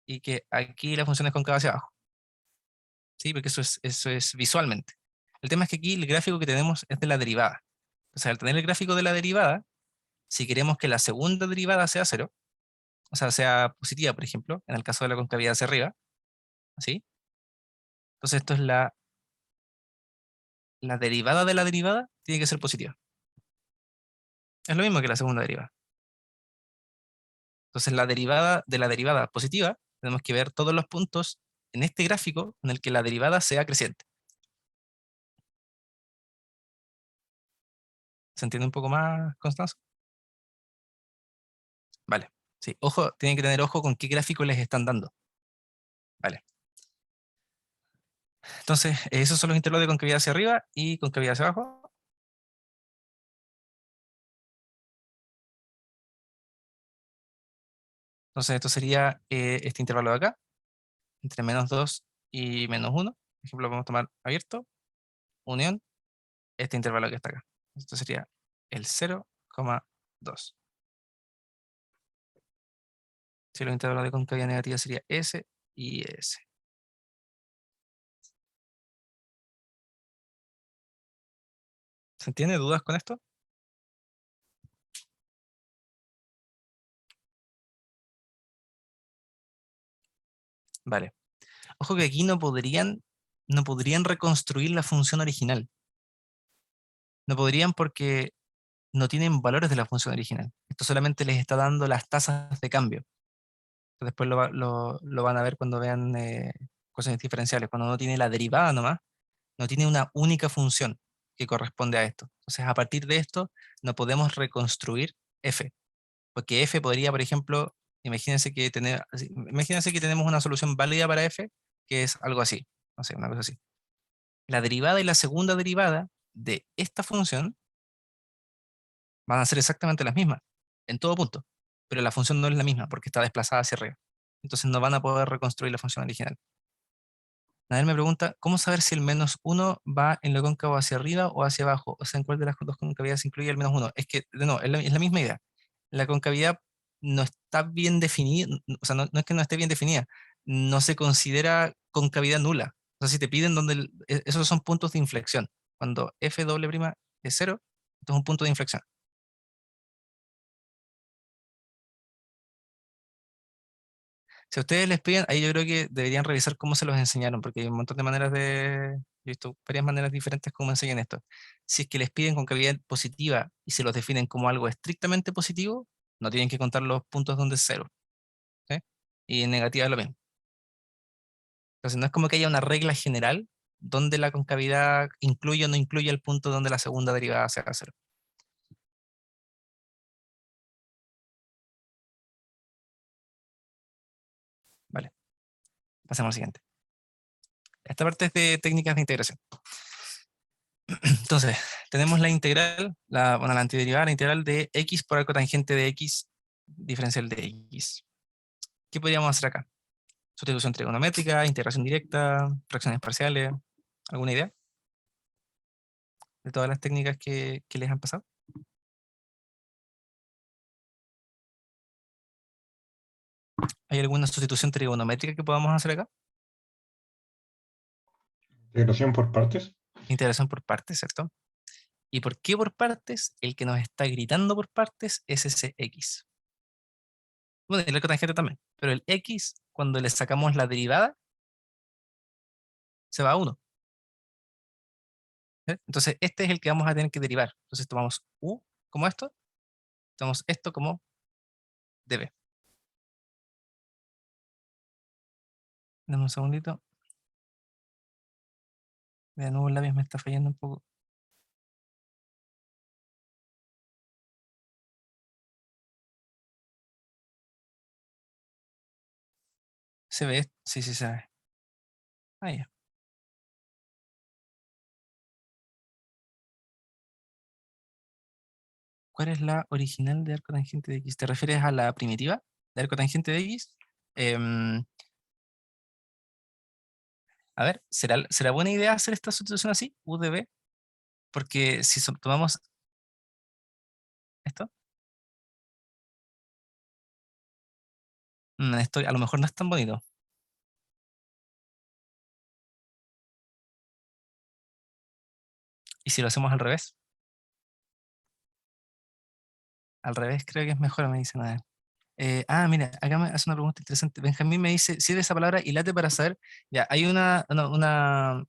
y que aquí la función es cóncava hacia abajo. ¿Sí? Porque eso es visualmente. El tema es que aquí el gráfico que tenemos es de la derivada. O sea, al tener el gráfico de la derivada, si queremos que la segunda derivada sea 0, o sea, sea positiva, por ejemplo, en el caso de la concavidad hacia arriba, ¿así? Entonces esto es la derivada de la derivada, tiene que ser positiva. Es lo mismo que la segunda derivada. Entonces la derivada de la derivada positiva, tenemos que ver todos los puntos en este gráfico en el que la derivada sea creciente. ¿Se entiende un poco más, Constanza? Vale. Sí, ojo, tienen que tener ojo con qué gráfico les están dando. Vale. Entonces, esos son los intervalos de concavidad hacia arriba y concavidad hacia abajo. Entonces, esto sería este intervalo de acá, entre -2 y -1. Por ejemplo, vamos a tomar abierto, unión, este intervalo que está acá. Esto sería el 0,2. Si los intervalos de concavidad negativa sería S y S. ¿Se entiende? ¿Dudas con esto? Vale. Ojo que aquí no podrían reconstruir la función original. No podrían porque no tienen valores de la función original. Esto solamente les está dando las tasas de cambio. Después lo van a ver cuando vean cosas diferenciales. Cuando no tiene la derivada nomás, no tiene una única función que corresponde a esto. Entonces, a partir de esto, no podemos reconstruir f. Porque f podría, por ejemplo, imagínense que tenemos una solución válida para f, que es algo así. No sé, una cosa así. La derivada y la segunda derivada de esta función van a ser exactamente las mismas, en todo punto. Pero la función no es la misma porque está desplazada hacia arriba. Entonces no van a poder reconstruir la función original. Nadie me pregunta, ¿cómo saber si el -1 va en lo cóncavo hacia arriba o hacia abajo? O sea, ¿en cuál de las dos concavidades incluye el -1? Es que, no, es la misma idea. La concavidad no está bien definida, o sea, no es que no esté bien definida, no se considera concavidad nula. O sea, si te piden donde, esos son puntos de inflexión. Cuando f doble prima es 0, esto es un punto de inflexión. Si a ustedes les piden, ahí yo creo que deberían revisar cómo se los enseñaron, porque hay un montón de maneras de... He visto varias maneras diferentes cómo enseñan esto. Si es que les piden concavidad positiva y se los definen como algo estrictamente positivo, no tienen que contar los puntos donde es 0. ¿Sí? Y en negativa es lo mismo. Entonces no es como que haya una regla general donde la concavidad incluye o no incluye el punto donde la segunda derivada sea 0. Vale. Pasemos al siguiente. Esta parte es de técnicas de integración. Entonces, tenemos la integral, la antiderivada, la integral de x por arco tangente de x diferencial de x. ¿Qué podríamos hacer acá? Sustitución trigonométrica, integración directa, fracciones parciales. ¿Alguna idea de todas las técnicas que les han pasado? ¿Hay alguna sustitución trigonométrica que podamos hacer acá? Integración por partes. Integración por partes, ¿cierto? ¿Y por qué por partes? El que nos está gritando por partes es ese x. Bueno, el arco tangente también. Pero el x, cuando le sacamos la derivada, se va a 1. Entonces, este es el que vamos a tener que derivar. Entonces, tomamos u como esto, tomamos esto como dB. Dame un segundito. De nuevo el lápiz me está fallando un poco. ¿Se ve? Sí, sí se ve. Ahí. ¿Cuál es la original de arco tangente de X? ¿Te refieres a la primitiva de arco tangente de X? A ver, ¿será buena idea hacer esta sustitución así? UDB. Porque si tomamos esto, esto a lo mejor no es tan bonito. ¿Y si lo hacemos al revés? Al revés creo que es mejor, me dicen. A ver. Mira, acá me hace una pregunta interesante. Benjamín me dice, sirve esa palabra hilate para saber, ya, hay una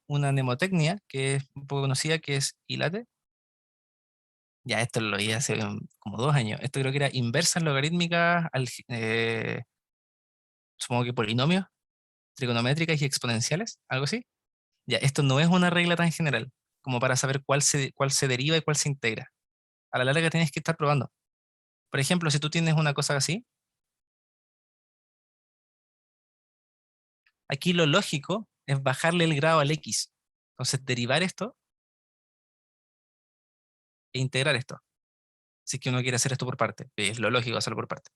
mnemotecnia que es un poco conocida que es hilate. Ya, esto lo oí hace como 2 años. Esto creo que era inversas logarítmicas, supongo que polinomios, trigonométricas y exponenciales, algo así. Ya, esto no es una regla tan general como para saber cuál se deriva y cuál se integra. A la larga tienes que estar probando. Por ejemplo, si tú tienes una cosa así, aquí lo lógico es bajarle el grado al X. Entonces, derivar esto e integrar esto. Si es que uno quiere hacer esto por parte, es lo lógico hacerlo por parte.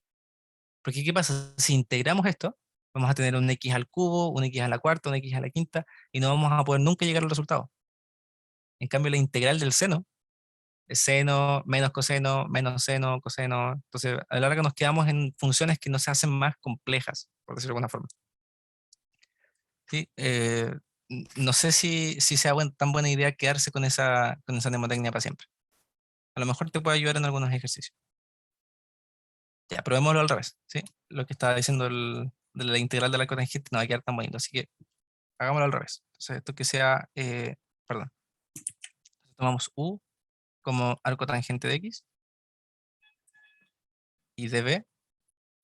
Porque ¿qué pasa? Si integramos esto, vamos a tener un X al cubo, un X a la cuarta, un X a la quinta, y no vamos a poder nunca llegar al resultado. En cambio, la integral del seno es seno, menos seno, coseno. Entonces, a la larga nos quedamos en funciones que nos hacen más complejas, por decirlo de alguna forma. ¿Sí? No sé si sea tan buena idea quedarse con esa mnemotecnia para siempre. A lo mejor te puede ayudar en algunos ejercicios. Ya, probémoslo al revés, ¿sí? Lo que estaba diciendo de la integral del arco tangente no va a quedar tan bonito, así que hagámoslo al revés. Entonces, esto que sea, perdón. Tomamos U como arco tangente de X y dB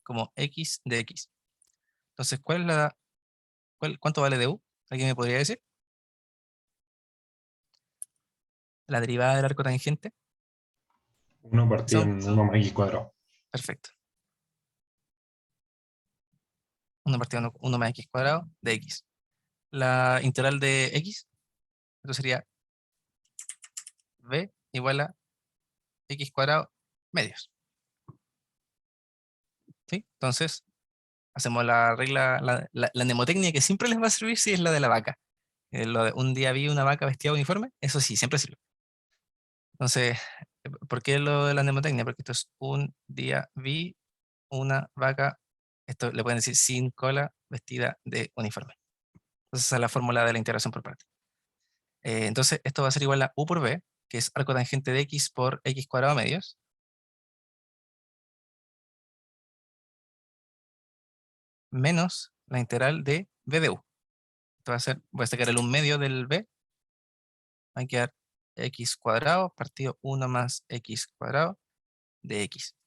como X de X. Entonces, ¿cuánto vale de U? ¿Alguien me podría decir? La derivada del arco tangente. 1 partido Son, en 1 más X cuadrado. perfecto. 1 partido 1 más X cuadrado de X. La integral de X, esto sería V igual a X cuadrado medios. ¿Sí? Entonces, hacemos la regla, la mnemotecnia que siempre les va a servir si es la de la vaca. Lo de un día vi una vaca vestida de uniforme, eso sí, siempre sirve. Entonces, ¿por qué lo de la mnemotecnia? Porque esto es un día vi una vaca, esto le pueden decir sin cola, vestida de uniforme. Entonces, esa es la fórmula de la integración por parte. Entonces, esto va a ser igual a U por B, que es arco tangente de X por X cuadrado medios, menos la integral de B de U. Esto va a ser, voy a sacar el 1 medio del B, va a quedar X cuadrado partido 1 más X cuadrado de X.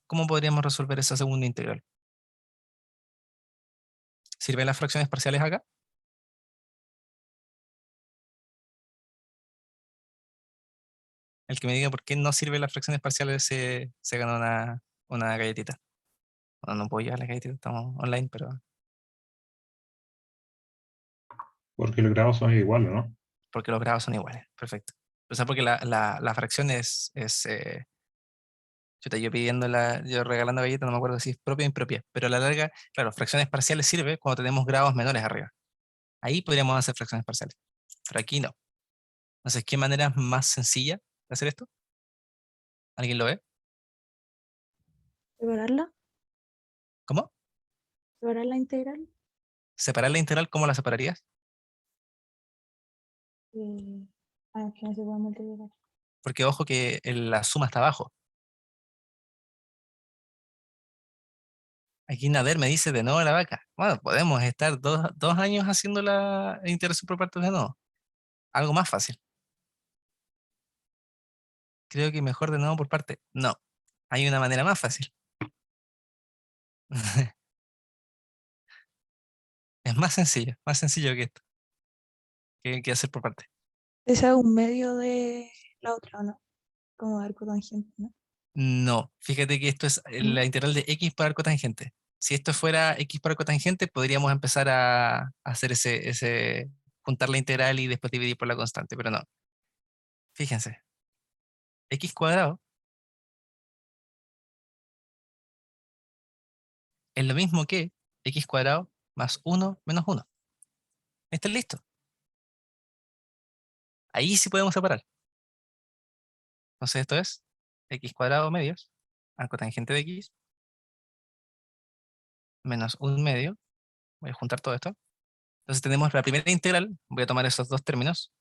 ¿Cómo podríamos resolver esa segunda integral? ¿Sirven las fracciones parciales acá? El que me diga por qué no sirven las fracciones parciales se gana una galletita. Bueno, no puedo llevar las galletitas, estamos online, pero Porque los grados son iguales, ¿no? porque los grados son iguales. Perfecto. O sea, porque la fracción chuta, yo regalando galletas, no me acuerdo si es propia o impropia, pero a la larga, claro, fracciones parciales sirve cuando tenemos grados menores arriba. Ahí podríamos hacer fracciones parciales, pero aquí no. Entonces, ¿qué manera más sencilla de hacer esto? ¿Alguien lo ve? ¿Separarla? ¿Cómo? ¿Separar la integral? ¿Separar la integral? ¿Cómo la separarías? Que no se puede multiplicar. Porque ojo que la suma está abajo. Aquí Nader me dice de nuevo la vaca. Bueno, podemos estar 2 años haciendo la integración por partes de nuevo. Algo más fácil. Creo que mejor de nuevo por parte. No. Hay una manera más fácil. Es más sencillo que esto, que hacer por parte. Ese es un medio de la otra, ¿no? Como arco tangente, ¿no? No, fíjate que esto es la integral de x por arco tangente. Si esto fuera x por arco tangente, podríamos empezar a hacer juntar la integral y después dividir por la constante, pero no. Fíjense, x cuadrado es lo mismo que x cuadrado más 1 menos 1. Está listo. Ahí sí podemos separar. Entonces esto es x cuadrado medios, arco tangente de x, menos 1 medio. Voy a juntar todo esto. Entonces tenemos la primera integral. Voy a tomar esos dos términos.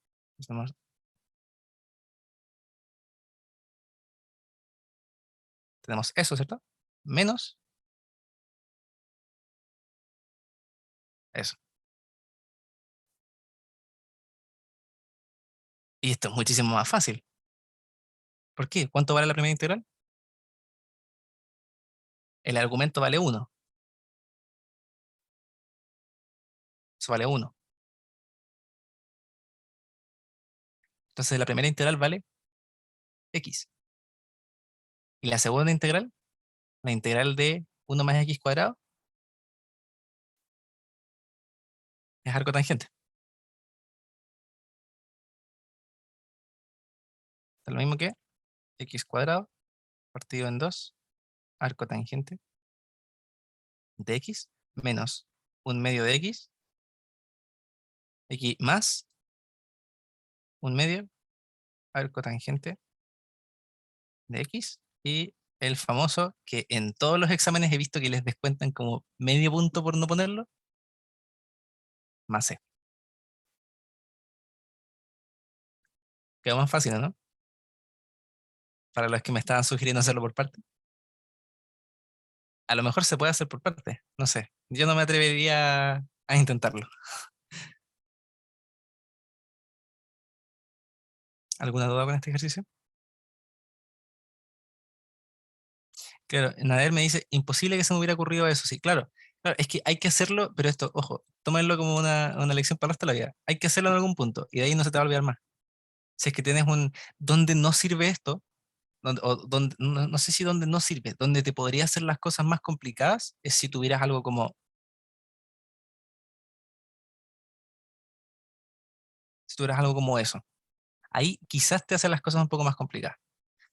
Tenemos eso, ¿cierto? Menos eso. Y esto es muchísimo más fácil. ¿Por qué? ¿Cuánto vale la primera integral? El argumento vale 1. Eso vale 1. Entonces la primera integral vale x. Y la segunda integral, la integral de 1 más x cuadrado, es arco tangente. Es lo mismo que x cuadrado partido en 2, arco tangente de x, menos 1 medio de x más 1 medio, arco tangente de x, y el famoso que en todos los exámenes he visto que les descuentan como medio punto por no ponerlo, más c. Quedó más fácil, ¿no? Para los que me estaban sugiriendo hacerlo por parte. A lo mejor se puede hacer por parte, no sé. Yo no me atrevería a intentarlo. ¿Alguna duda con este ejercicio? Claro, Nader me dice, imposible que se me hubiera ocurrido eso. Sí, claro. Claro, es que hay que hacerlo, pero esto, ojo, tómenlo como una lección para el resto de la vida. Hay que hacerlo en algún punto y de ahí no se te va a olvidar más. Si es que tienes donde no sirve esto, no sé si donde no sirve, donde te podría hacer las cosas más complicadas es si tuvieras algo como, si tuvieras algo como eso. Ahí quizás te hace las cosas un poco más complicadas.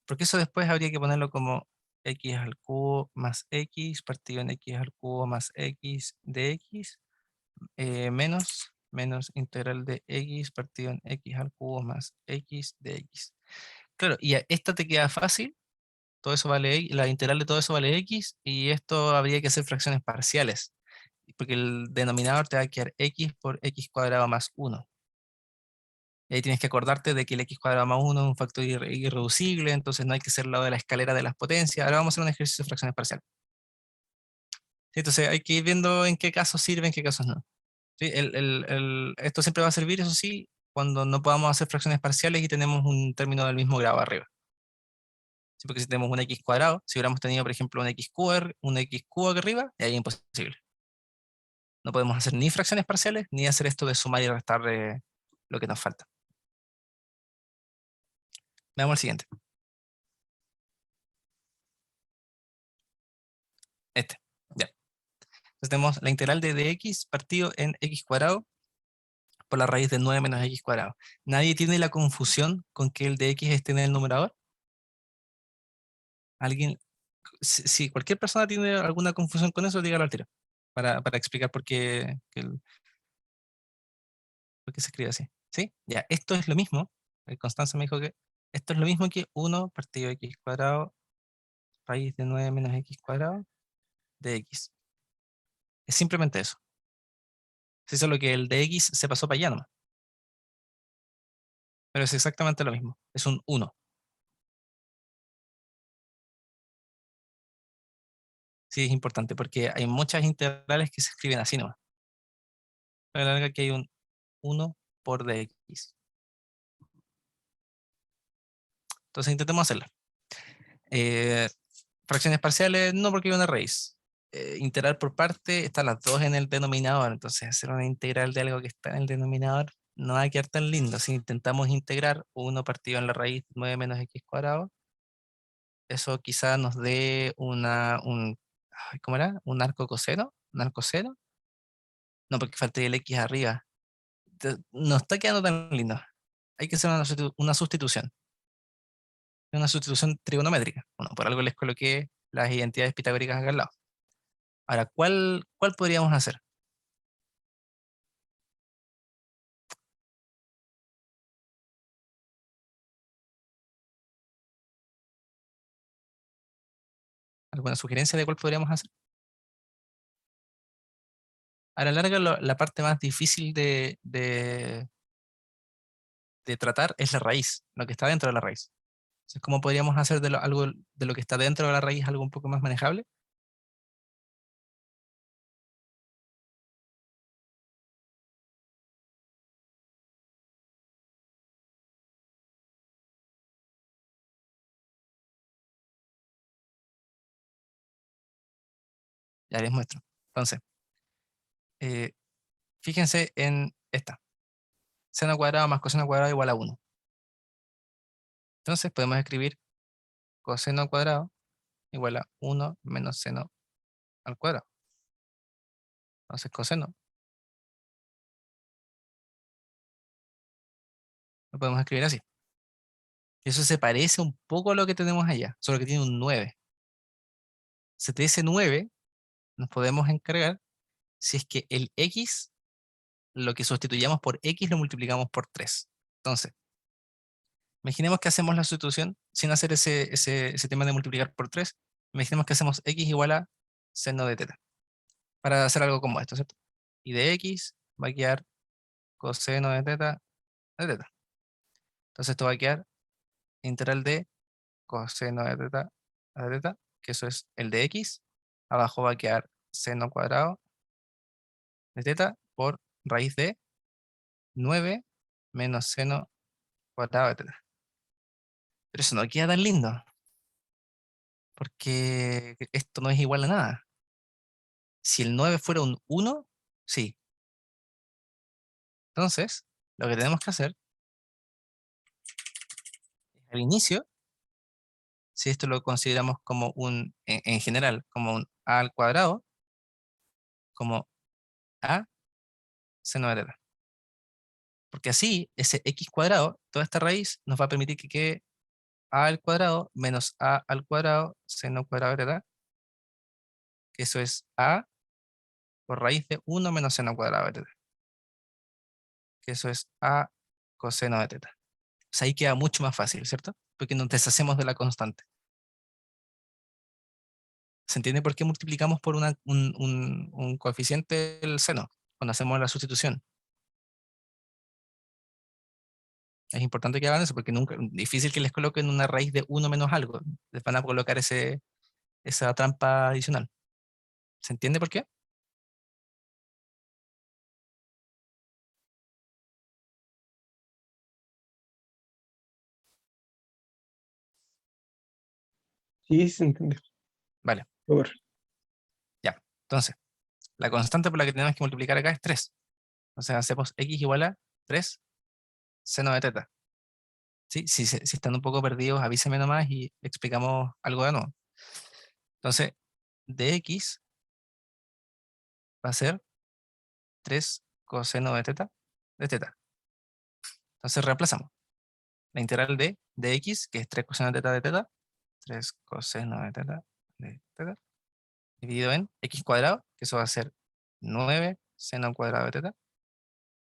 Porque eso después habría que ponerlo como x al cubo más x partido en x al cubo más x de x menos integral de x partido en x al cubo más x de x. Claro, y esta te queda fácil, todo eso vale x, la integral de todo eso vale x, y esto habría que hacer fracciones parciales, porque el denominador te va a quedar x por x cuadrado más 1. Y ahí tienes que acordarte de que el x cuadrado más 1 es un factor irreducible, entonces no hay que hacer lado de la escalera de las potencias. Ahora vamos a hacer un ejercicio de fracciones parciales. Sí, entonces hay que ir viendo en qué casos sirve, en qué casos no. Sí, esto siempre va a servir, eso sí, cuando no podamos hacer fracciones parciales y tenemos un término del mismo grado arriba. Sí, porque si tenemos un x cuadrado, si hubiéramos tenido, por ejemplo, un x cubo aquí arriba, ahí es imposible. No podemos hacer ni fracciones parciales, ni hacer esto de sumar y restar lo que nos falta. Veamos el siguiente. Este, ya. Entonces tenemos la integral de dx partido en x cuadrado por la raíz de 9 menos x cuadrado. ¿Nadie tiene la confusión con que el dx esté en el numerador? ¿Alguien? Si cualquier persona tiene alguna confusión con eso, dígalo al tiro, para explicar por qué se escribe así. ¿Sí? Ya, esto es lo mismo. Constanza me dijo que esto es lo mismo que 1 partido de x cuadrado raíz de 9 menos x cuadrado de x. Es simplemente eso. Es solo que el de x se pasó para allá nomás. Pero es exactamente lo mismo. Es un 1. Sí, es importante porque hay muchas integrales que se escriben así nomás. La larga que hay un 1 por dx. Entonces intentemos hacerlo. Fracciones parciales, no, porque hay una raíz. Integral por parte, están las dos en el denominador, entonces hacer una integral de algo que está en el denominador no va a quedar tan lindo. Si intentamos integrar 1 partido en la raíz 9 menos x cuadrado, eso quizás nos dé ¿cómo era? ¿Un arco coseno? ¿Un arco seno? No, porque falta el x arriba. No está quedando tan lindo. Hay que hacer una sustitución. Una sustitución trigonométrica. Bueno, por algo les coloqué las identidades pitagóricas acá al lado. Ahora, ¿cuál podríamos hacer? ¿Alguna sugerencia de cuál podríamos hacer? A la larga, la parte más difícil de tratar es la raíz, lo que está dentro de la raíz. Entonces, ¿cómo podríamos hacer algo de lo que está dentro de la raíz algo un poco más manejable? Ya les muestro. Entonces, eh, fíjense en esta. Seno cuadrado más coseno cuadrado igual a 1. Entonces podemos escribir coseno cuadrado igual a 1 menos seno al cuadrado. Entonces coseno lo podemos escribir así. Eso se parece un poco a lo que tenemos allá, solo que tiene un 9. De ese 9 nos podemos encargar si es que el x, lo que sustituyamos por x, lo multiplicamos por 3. Entonces, imaginemos que hacemos la sustitución sin hacer ese tema de multiplicar por 3. Imaginemos que hacemos x igual a seno de teta. Para hacer algo como esto, ¿cierto? Y de x va a quedar coseno de teta de teta. Entonces esto va a quedar integral de coseno de teta, que eso es el de x. Abajo va a quedar seno cuadrado de teta por raíz de 9 menos seno cuadrado de teta. Pero eso no queda tan lindo, porque esto no es igual a nada. Si el 9 fuera un 1, sí. Entonces, lo que tenemos que hacer es al inicio, si esto lo consideramos como en general, como un a al cuadrado, como a seno de teta. Porque así, ese x cuadrado, toda esta raíz, nos va a permitir que quede a al cuadrado menos a al cuadrado seno cuadrado de teta, que eso es a por raíz de 1 menos seno cuadrado de teta, que eso es a coseno de teta. O sea, ahí queda mucho más fácil, ¿cierto? Porque nos deshacemos de la constante. ¿Se entiende por qué multiplicamos por un coeficiente del seno cuando hacemos la sustitución? Es importante que hagan eso porque nunca, difícil que les coloquen una raíz de 1 menos algo. Les van a colocar esa trampa adicional. ¿Se entiende por qué? Sí, se entiende. Vale, Por ya. Entonces, la constante por la que tenemos que multiplicar acá es 3. Entonces hacemos x igual a 3 seno de teta. ¿Sí? Si están un poco perdidos, avísenme nomás y explicamos algo de nuevo. Entonces, dx va a ser 3 coseno de teta. Entonces reemplazamos la integral de dx, que es 3 coseno de teta, 3 coseno de teta, dividido en x cuadrado, que eso va a ser 9 seno al cuadrado de teta.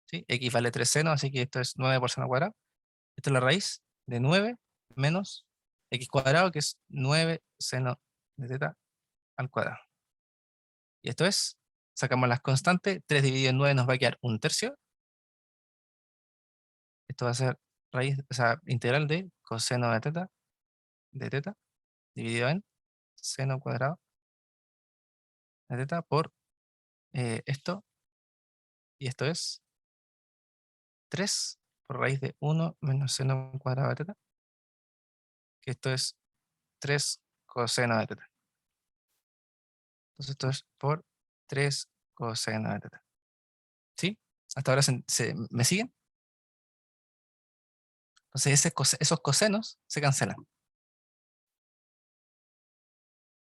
¿Sí? X vale 3 seno, así que esto es 9 por seno cuadrado. Esto es la raíz de 9 menos x cuadrado, que es 9 seno de teta al cuadrado. Y esto es, sacamos las constantes, 3 dividido en 9 nos va a quedar 1/3. Esto va a ser raíz, o sea, integral de coseno de teta dividido en seno cuadrado de teta por esto, y esto es 3 por raíz de 1 menos seno cuadrado de teta, que esto es 3 coseno de teta. Entonces esto es por 3 coseno de teta. ¿Sí? ¿Hasta ahora me siguen? Entonces esos cosenos se cancelan.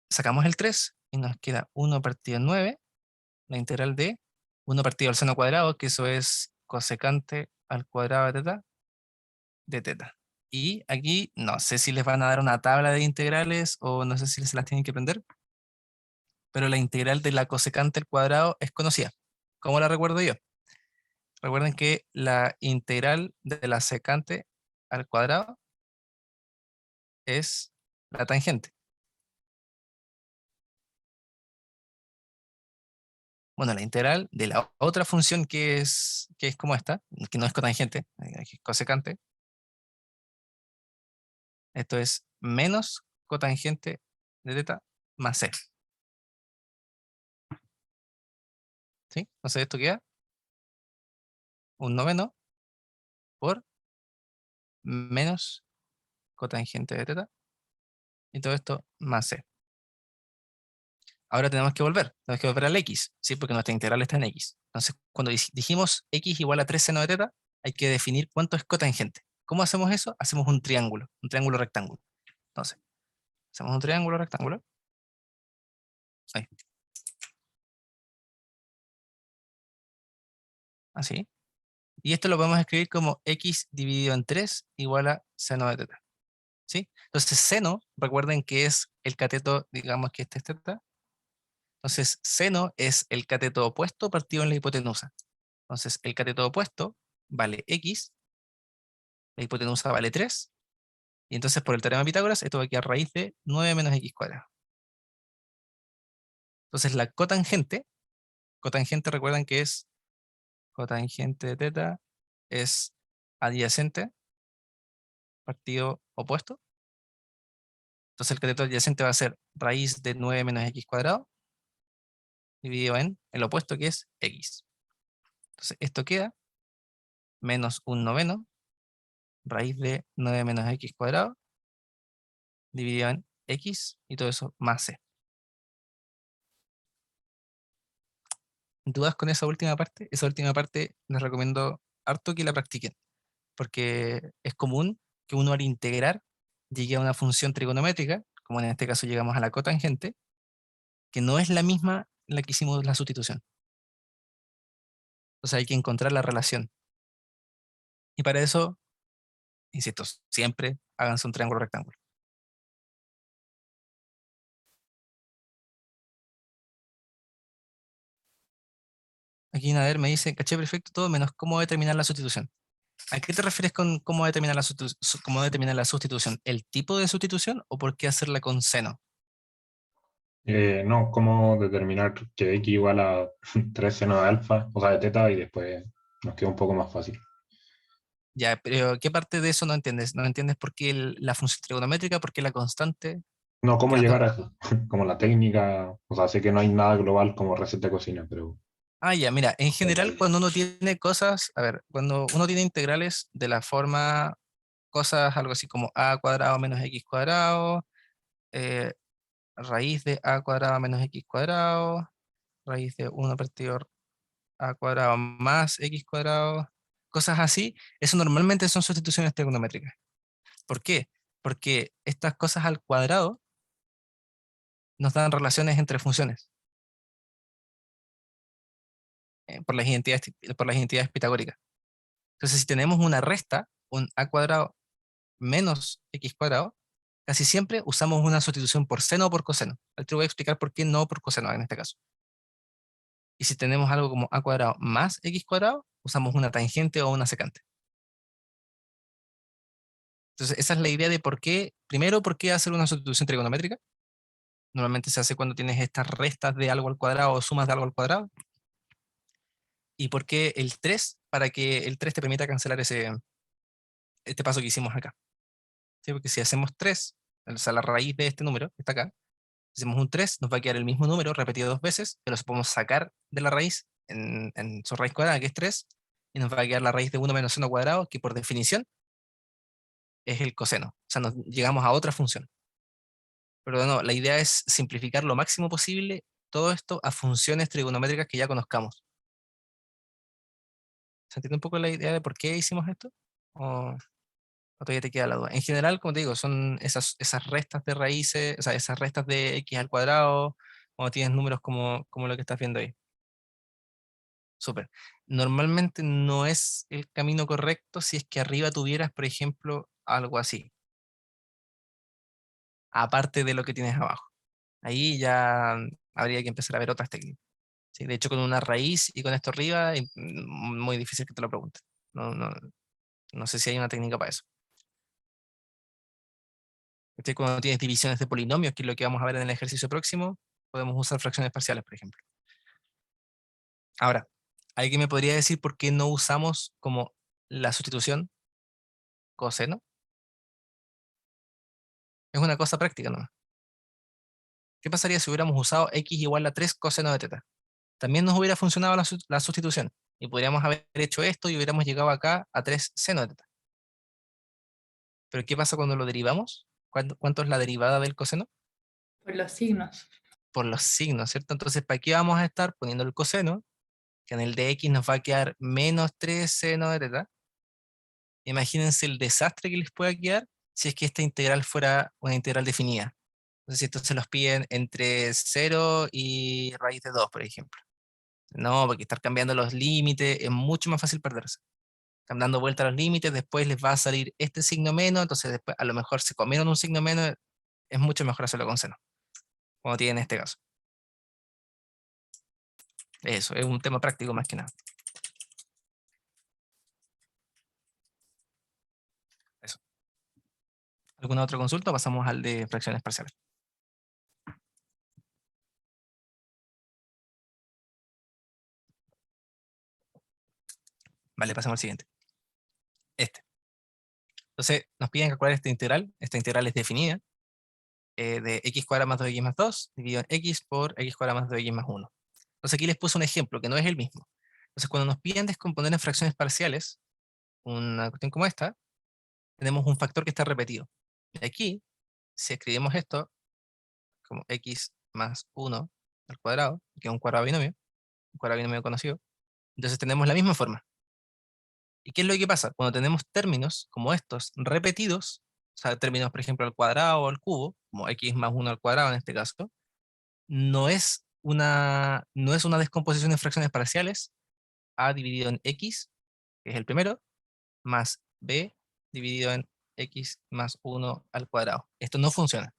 Sacamos el 3 y nos queda 1 partido 9, la integral de 1 partido al seno cuadrado, que eso es cosecante al cuadrado de teta. Y aquí no sé si les van a dar una tabla de integrales o no sé si se las tienen que aprender, pero la integral de la cosecante al cuadrado es conocida. ¿Cómo la recuerdo yo? Recuerden que la integral de la secante al cuadrado es la tangente. Bueno, la integral de la otra función que es como esta, que no es cotangente, que es cosecante, esto es menos cotangente de teta más c. ¿Sí? Entonces esto queda un noveno por menos cotangente de teta y todo esto más c. Ahora tenemos que volver al x, ¿sí? Porque nuestra integral está en x. Entonces, cuando dijimos x igual a 3 seno de teta, hay que definir cuánto es cotangente. ¿Cómo hacemos eso? Hacemos un triángulo rectángulo. Entonces, hacemos un triángulo rectángulo. Ahí. Así. Y esto lo podemos escribir como x dividido en 3 igual a seno de teta. ¿Sí? Entonces, seno, recuerden que es el cateto, digamos que este es teta. Entonces, seno es el cateto opuesto partido en la hipotenusa. Entonces, el cateto opuesto vale x, la hipotenusa vale 3, y entonces por el teorema de Pitágoras esto va a quedar raíz de 9 menos x cuadrado. Entonces, la cotangente recuerden que es cotangente de teta, es adyacente partido opuesto. Entonces el cateto adyacente va a ser raíz de 9 menos x cuadrado dividido en el opuesto que es x. Entonces esto queda menos un noveno raíz de 9 menos x cuadrado dividido en x y todo eso más c. ¿Dudas con esa última parte? Esa última parte les recomiendo harto que la practiquen, porque es común que uno al integrar llegue a una función trigonométrica, como en este caso llegamos a la cotangente, que no es la misma en la que hicimos la sustitución. Entonces hay que encontrar la relación. Y para eso, insisto, siempre háganse un triángulo rectángulo. Aquí Nader me dice, caché perfecto todo menos cómo determinar la sustitución. ¿A qué te refieres con cómo determinar la sustitución? ¿El tipo de sustitución o por qué hacerla con seno? No, cómo determinar que x igual a 3 seno de alfa, o sea, de teta, y después nos queda un poco más fácil. Ya, pero ¿qué parte de eso no entiendes? ¿No entiendes por qué la función trigonométrica, por qué la constante? No, cómo Que las llegar dos- a eso, como la técnica, o sea, sé que no hay nada global como receta de cocina, pero Ah, ya, mira, en general cuando uno tiene cosas, a ver, cuando uno tiene integrales de la forma, cosas algo así como a cuadrado menos x cuadrado, eh, raíz de a cuadrado menos x cuadrado, raíz de 1 partido a cuadrado más x cuadrado, cosas así, eso normalmente son sustituciones trigonométricas. ¿Por qué? Porque estas cosas al cuadrado nos dan relaciones entre funciones por las identidades pitagóricas. Entonces, si tenemos una resta, un a cuadrado menos x cuadrado, casi siempre usamos una sustitución por seno o por coseno. Te voy a explicar por qué no por coseno en este caso. Y si tenemos algo como a cuadrado más x cuadrado, usamos una tangente o una secante. Entonces, esa es la idea de por qué, primero, por qué hacer una sustitución trigonométrica. Normalmente se hace cuando tienes estas restas de algo al cuadrado o sumas de algo al cuadrado. Y por qué el 3, para que el 3 te permita cancelar este paso que hicimos acá. ¿Sí? Porque si hacemos 3, o sea, la raíz de este número, que está acá, hacemos un 3, nos va a quedar el mismo número repetido 2 veces, pero lo podemos sacar de la raíz en su raíz cuadrada, que es 3, y nos va a quedar la raíz de 1 menos seno cuadrado, que por definición es el coseno. O sea, llegamos a otra función. Pero no, la idea es simplificar lo máximo posible todo esto a funciones trigonométricas que ya conozcamos. ¿Se entiende un poco la idea de por qué hicimos esto? ¿O todavía te queda la duda? En general, como te digo, son esas restas de raíces, o sea, esas restas de x al cuadrado, cuando tienes números como lo que estás viendo ahí. Súper. Normalmente no es el camino correcto si es que arriba tuvieras, por ejemplo, algo así. Aparte de lo que tienes abajo. Ahí ya habría que empezar a ver otras técnicas. ¿Sí? De hecho, con una raíz y con esto arriba, muy difícil que te lo pregunten. No sé si hay una técnica para eso. Cuando tienes divisiones de polinomios, que es lo que vamos a ver en el ejercicio próximo, podemos usar fracciones parciales, por ejemplo. Ahora, ¿alguien me podría decir por qué no usamos como la sustitución coseno? Es una cosa práctica, ¿no? ¿Qué pasaría si hubiéramos usado x igual a 3 coseno de teta? También nos hubiera funcionado la sustitución. Y podríamos haber hecho esto y hubiéramos llegado acá a 3 seno de teta. Pero ¿qué pasa cuando lo derivamos? ¿Cuánto es la derivada del coseno? Por los signos. Por los signos, ¿cierto? Entonces, ¿para qué vamos a estar poniendo el coseno? Que en el de x nos va a quedar menos 3 seno de teta. Imagínense el desastre que les pueda quedar si es que esta integral fuera una integral definida. Entonces, si esto se los piden entre 0 y raíz de 2, por ejemplo. No, porque estar cambiando los límites es mucho más fácil perderse. Están dando vuelta a los límites, después les va a salir este signo menos, entonces después a lo mejor se comieron un signo menos, es mucho mejor hacerlo con seno, como tiene en este caso. Eso, es un tema práctico más que nada. Eso. ¿Alguna otra consulta? Pasamos al de fracciones parciales. Vale, pasamos al siguiente. Entonces, nos piden calcular esta integral. Esta integral es definida de x cuadrado más 2x más 2 dividido en x por x cuadrado más 2x más 1. Entonces aquí les puse un ejemplo que no es el mismo. Entonces cuando nos piden descomponer en fracciones parciales, una cuestión como esta, tenemos un factor que está repetido. Y aquí, si escribimos esto como x más 1 al cuadrado, que es un cuadrado binomio conocido, entonces tenemos la misma forma. ¿Y qué es lo que pasa? Cuando tenemos términos como estos repetidos, o sea, términos, por ejemplo, al cuadrado o al cubo, como x más 1 al cuadrado en este caso, no es una descomposición en fracciones parciales, a dividido en x, que es el primero, más b dividido en x más 1 al cuadrado. Esto no funciona.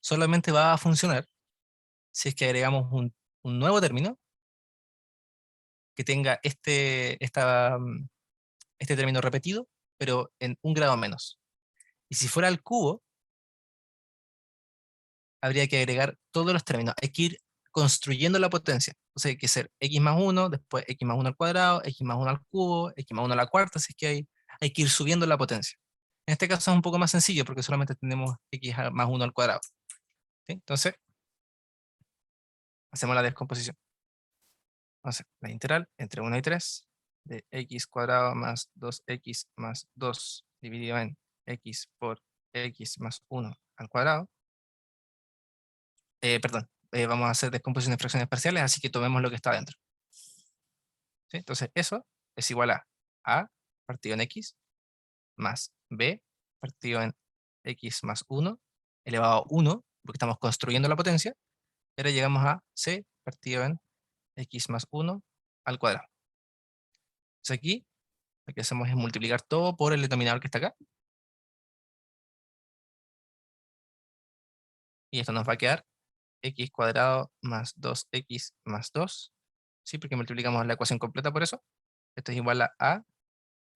Solamente va a funcionar si es que agregamos un nuevo término que tenga este término repetido, pero en un grado menos. Y si fuera al cubo, habría que agregar todos los términos. Hay que ir construyendo la potencia. O sea, hay que ser x más 1, después x más 1 al cuadrado, x más 1 al cubo, x más 1 a la cuarta, si es que hay que ir subiendo la potencia. En este caso es un poco más sencillo porque solamente tenemos x más 1 al cuadrado. ¿Sí? Entonces, hacemos la descomposición. Entonces, la integral entre 1 y 3 de x cuadrado más 2x más 2 dividido en x por x más 1 al cuadrado. Perdón, vamos a hacer descomposición de fracciones parciales, así que tomemos lo que está adentro. ¿Sí? Entonces, eso es igual a partido en x más b partido en x más 1 elevado a 1, porque estamos construyendo la potencia. Y ahora llegamos a c partido en x más 1 al cuadrado. Entonces aquí lo que hacemos es multiplicar todo por el denominador que está acá. Y esto nos va a quedar x cuadrado más 2x más 2. ¿Sí? Porque multiplicamos la ecuación completa por eso. Esto es igual a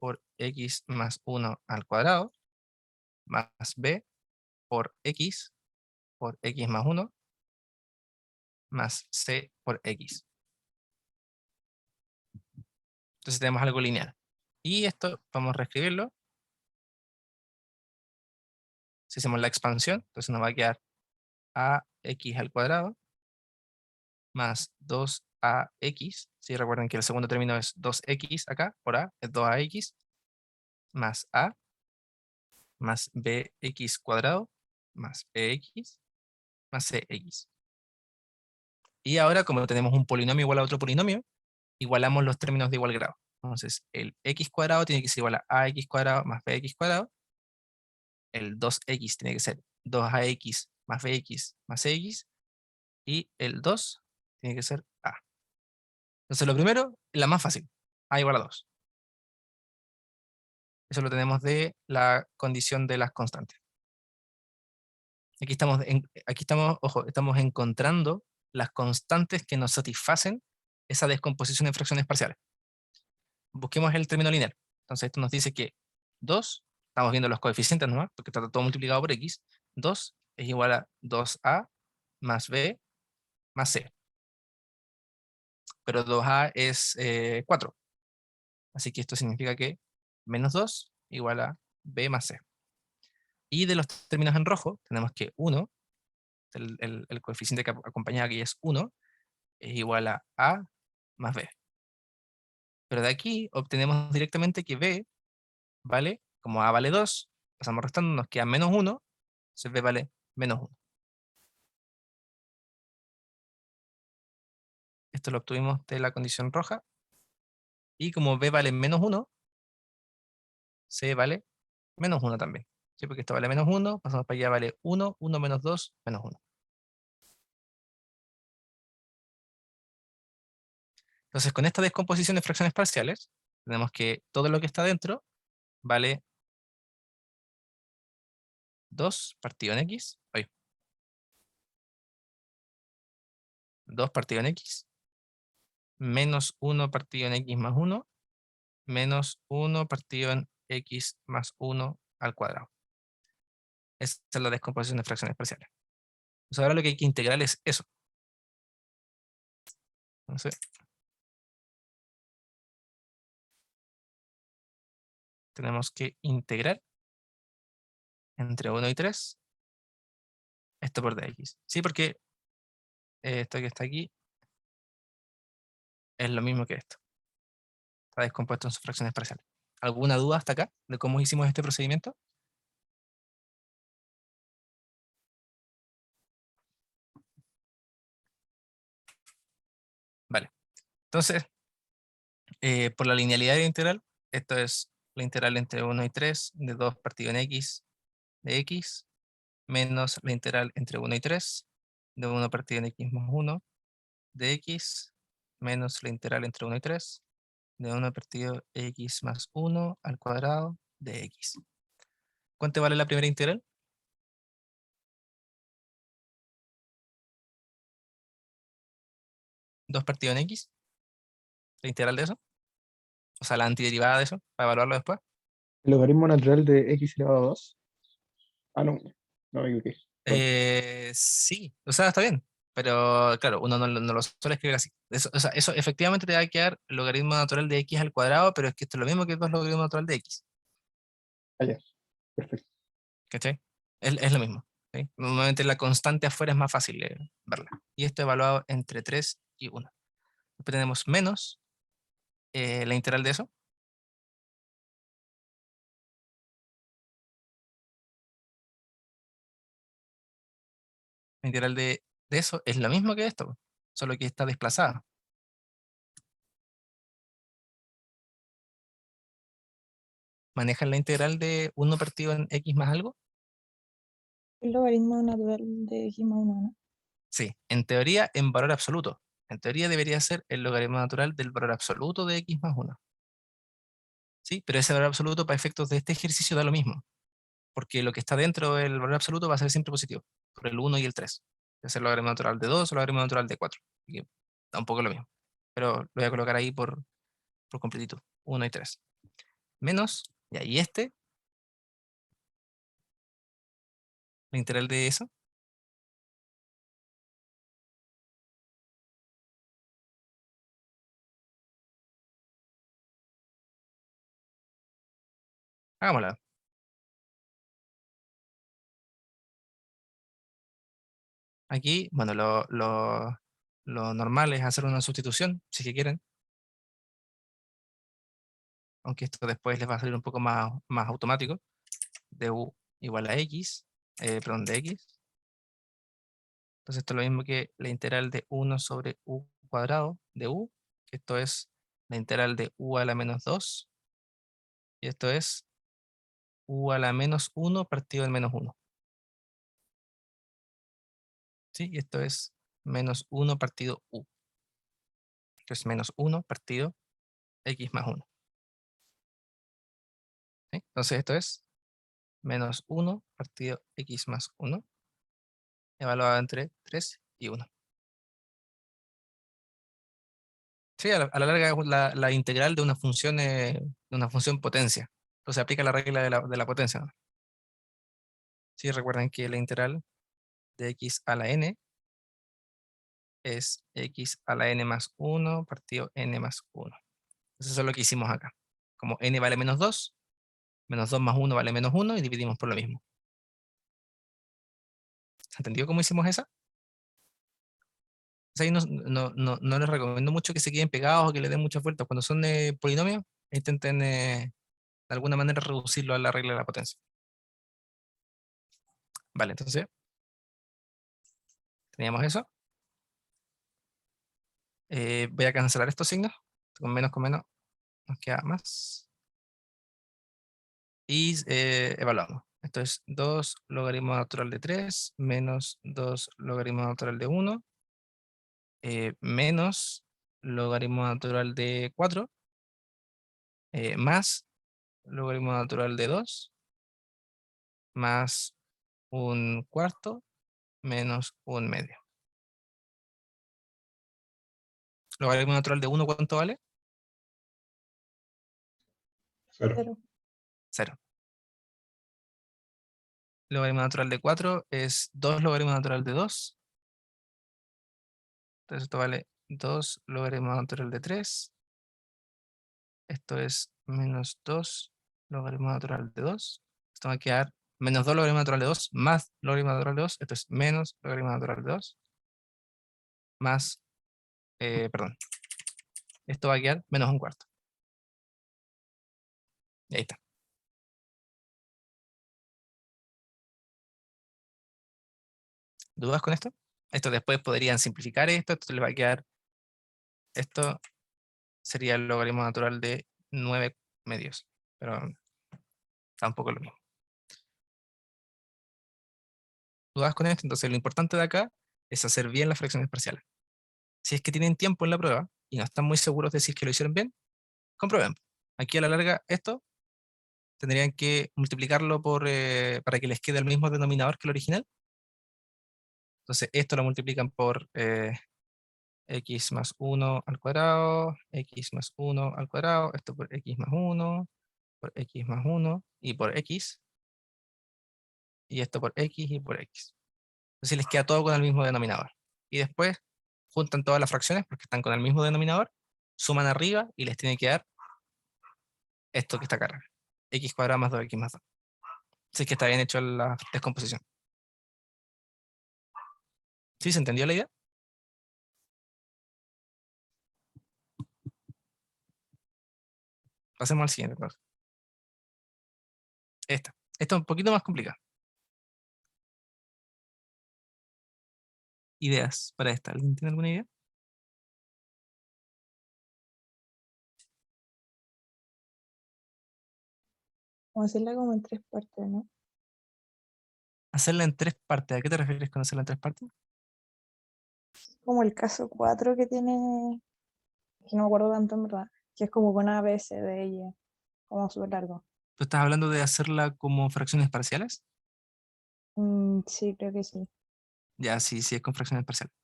por x más 1 al cuadrado más b por x más 1 más c por x. Entonces tenemos algo lineal. Y esto vamos a reescribirlo. Si hacemos la expansión, entonces nos va a quedar ax al cuadrado más 2ax. Si recuerden que el segundo término es 2x acá, por a, es 2ax, más a, más bx cuadrado, más bx, más cx. Y ahora, como tenemos un polinomio igual a otro polinomio, igualamos los términos de igual grado. Entonces, el x cuadrado tiene que ser igual a ax cuadrado más bx cuadrado. El 2x tiene que ser 2ax más bx más cx. Y el 2 tiene que ser a. Entonces, lo primero, la más fácil, a igual a 2. Eso lo tenemos de la condición de las constantes. Aquí estamos, ojo, estamos encontrando las constantes que nos satisfacen esa descomposición en fracciones parciales. Busquemos el término lineal. Entonces esto nos dice que 2, estamos viendo los coeficientes nomás, porque está todo multiplicado por x, 2 es igual a 2a más b más c. Pero 2a es 4. Así que esto significa que menos 2 igual a b más c. Y de los términos en rojo, tenemos que 1, el coeficiente que acompaña aquí es 1, es igual a más b. Pero de aquí obtenemos directamente que b vale, como a vale 2, pasamos restando, nos queda menos 1, entonces b vale menos 1. Esto lo obtuvimos de la condición roja. Y como b vale menos 1, c vale menos 1 también. ¿Sí? Porque esto vale menos 1, pasamos para allá, vale 1, 1 menos 2, menos 1. Entonces, con esta descomposición de fracciones parciales, tenemos que todo lo que está dentro vale 2 partido en x, 2 partido en x, menos 1 partido en x más 1, menos 1 partido en x más 1 al cuadrado. Esa es la descomposición de fracciones parciales. Entonces ahora lo que hay que integrar es eso. Entonces, tenemos que integrar entre 1 y 3 esto por dx. Sí, porque esto que está aquí es lo mismo que esto. Está descompuesto en sus fracciones parciales. ¿Alguna duda hasta acá de cómo hicimos este procedimiento? Vale. Entonces, por la linealidad de integral, esto es la integral entre 1 y 3 de 2 partido en x de x, menos la integral entre 1 y 3 de 1 partido en x más 1 de x, menos la integral entre 1 y 3 de 1 partido x más 1 al cuadrado de x. ¿Cuánto vale la primera integral? ¿2 partido en x? ¿La integral de eso? O sea, la antiderivada de eso, para evaluarlo después. El logaritmo natural de x elevado a 2. Ah, no, no me equivoqué. Sí, o sea, está bien. Pero claro, uno no lo suele escribir así. Eso, o sea, eso efectivamente te va a quedar el logaritmo natural de x al cuadrado, pero es que esto es lo mismo que 2 logaritmo natural de x. Ah, ya. Perfecto. ¿Cachai? Es lo mismo. ¿sí? Normalmente la constante afuera es más fácil verla. Y esto evaluado entre 3 y 1. Después tenemos menos la integral de eso. La integral de eso es lo mismo que esto, solo que está desplazada. ¿Manejan la integral de 1 partido en x más algo? El logaritmo natural de x más 1, ¿no? Sí, en teoría en valor absoluto. En teoría debería ser el logaritmo natural del valor absoluto de x más 1. Sí, pero ese valor absoluto para efectos de este ejercicio da lo mismo. Porque lo que está dentro del valor absoluto va a ser siempre positivo. Por el 1 y el 3. Es el logaritmo natural de 2 o el logaritmo natural de 4. Así que da un poco lo mismo. Pero lo voy a colocar ahí por completito. 1 y 3. Menos, y ahí la integral de eso. Hagámosla. Aquí, bueno, lo normal es hacer una sustitución, si que quieren. Aunque esto después les va a salir un poco más automático. De u igual a x, perdón, de x. Entonces esto es lo mismo que la integral de 1 sobre u cuadrado de u, que esto es la integral de u a la menos 2, y esto es u a la menos 1 partido del menos 1. ¿Sí? Y esto es menos 1 partido u, que es menos 1 partido x más 1. ¿Sí? Entonces esto es menos 1 partido x más 1, evaluado entre 3 y 1. Sí, a la larga es la integral de una función potencia. Entonces aplica la regla de la potencia, ¿no? Sí, recuerden que la integral de x a la n es x a la n más 1 partido n más 1. Entonces eso es lo que hicimos acá. Como n vale menos 2 más 1 vale menos 1 y dividimos por lo mismo. ¿Se entendió cómo hicimos esa? Entonces ahí no les recomiendo mucho que se queden pegados o que le den muchas vueltas. Cuando son polinomios, intenten de alguna manera reducirlo a la regla de la potencia. Vale, entonces teníamos eso. Voy a cancelar estos signos. Con menos nos queda más. Y evaluamos. Esto es 2 logaritmo natural de 3 menos 2 logaritmo natural de 1 menos logaritmo natural de 4 más logaritmo natural de 2 más un cuarto menos un medio. Logaritmo natural de 1, ¿cuánto vale? 0. 0. 0. Logaritmo natural de 4 es 2 logaritmo natural de 2. Entonces esto vale 2 logaritmo natural de 3. Esto es menos 2 logaritmo natural de 2. Esto va a quedar menos 2 logaritmo natural de 2 más logaritmo natural de 2. Esto es menos logaritmo natural de 2 más, perdón. Esto va a quedar menos un cuarto. Y ahí está. ¿Dudas con esto? Esto después podrían simplificar esto. Esto les va a quedar. Esto sería el logaritmo natural de 9 medios. Pero tampoco es lo mismo. ¿Dudas con esto? Entonces lo importante de acá es hacer bien las fracciones parciales. Si es que tienen tiempo en la prueba y no están muy seguros de si es que lo hicieron bien, comprueben. Aquí a la larga esto tendrían que multiplicarlo para que les quede el mismo denominador que el original. Entonces esto lo multiplican por x más 1 al cuadrado, x más 1 al cuadrado, esto por x más 1, por x más 1 y por x, y esto por x y por x. Entonces les queda todo con el mismo denominador. Y después juntan todas las fracciones porque están con el mismo denominador, suman arriba y les tiene que dar esto que está acá, x cuadrado más 2x más 2. Así que está bien hecho la descomposición. ¿Sí se entendió la idea? Pasemos al siguiente, entonces. Esta es un poquito más complicada. Ideas para esta. ¿Alguien tiene alguna idea? Vamos a hacerla como en 3 partes, ¿no? Hacerla en 3 partes. ¿A qué te refieres con hacerla en 3 partes? Como el caso 4 que tiene, que no me acuerdo tanto en verdad, que es como con A, B, C, D, y E, como súper largo. ¿Tú estás hablando de hacerla como fracciones parciales? Sí, creo que sí. Ya, sí, sí, es con fracciones parciales.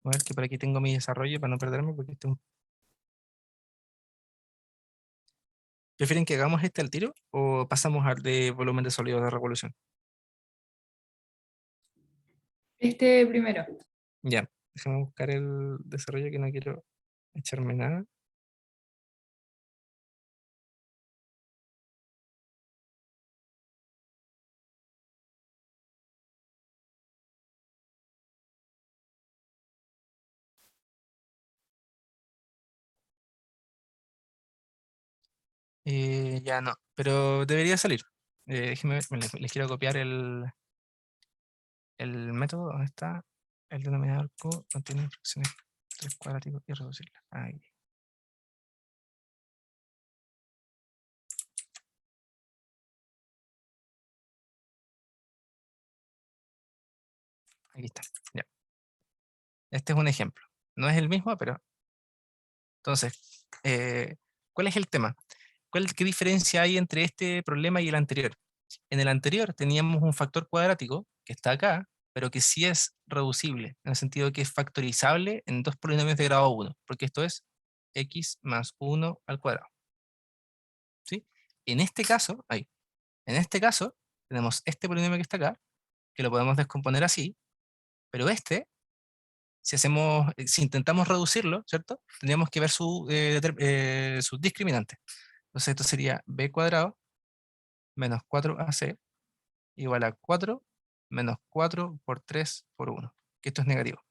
A ver que por aquí tengo mi desarrollo para no perderme, porque ¿Prefieren que hagamos este al tiro o pasamos al de volumen de sólidos de revolución? Este primero. Ya, déjame buscar el desarrollo que no quiero echarme nada. Ya no, pero debería salir. Déjenme ver, les quiero copiar el método, ¿dónde está? El denominador Q contiene fracciones 3 cuadráticos irreducibles. Ahí. Aquí está. Ya. Este es un ejemplo. No es el mismo, pero... Entonces, ¿cuál es el tema? ¿Qué diferencia hay entre este problema y el anterior? En el anterior teníamos un factor cuadrático, que está acá, pero que sí es reducible, en el sentido que es factorizable en dos polinomios de grado 1, porque esto es x más 1 al cuadrado. ¿Sí? En este caso, ahí, en este caso, tenemos este polinomio que está acá, que lo podemos descomponer así, pero este, si intentamos reducirlo, ¿cierto? Tendríamos que ver su discriminante. Entonces esto sería b cuadrado menos 4ac igual a 4 menos 4 por 3 por 1, que esto es negativo.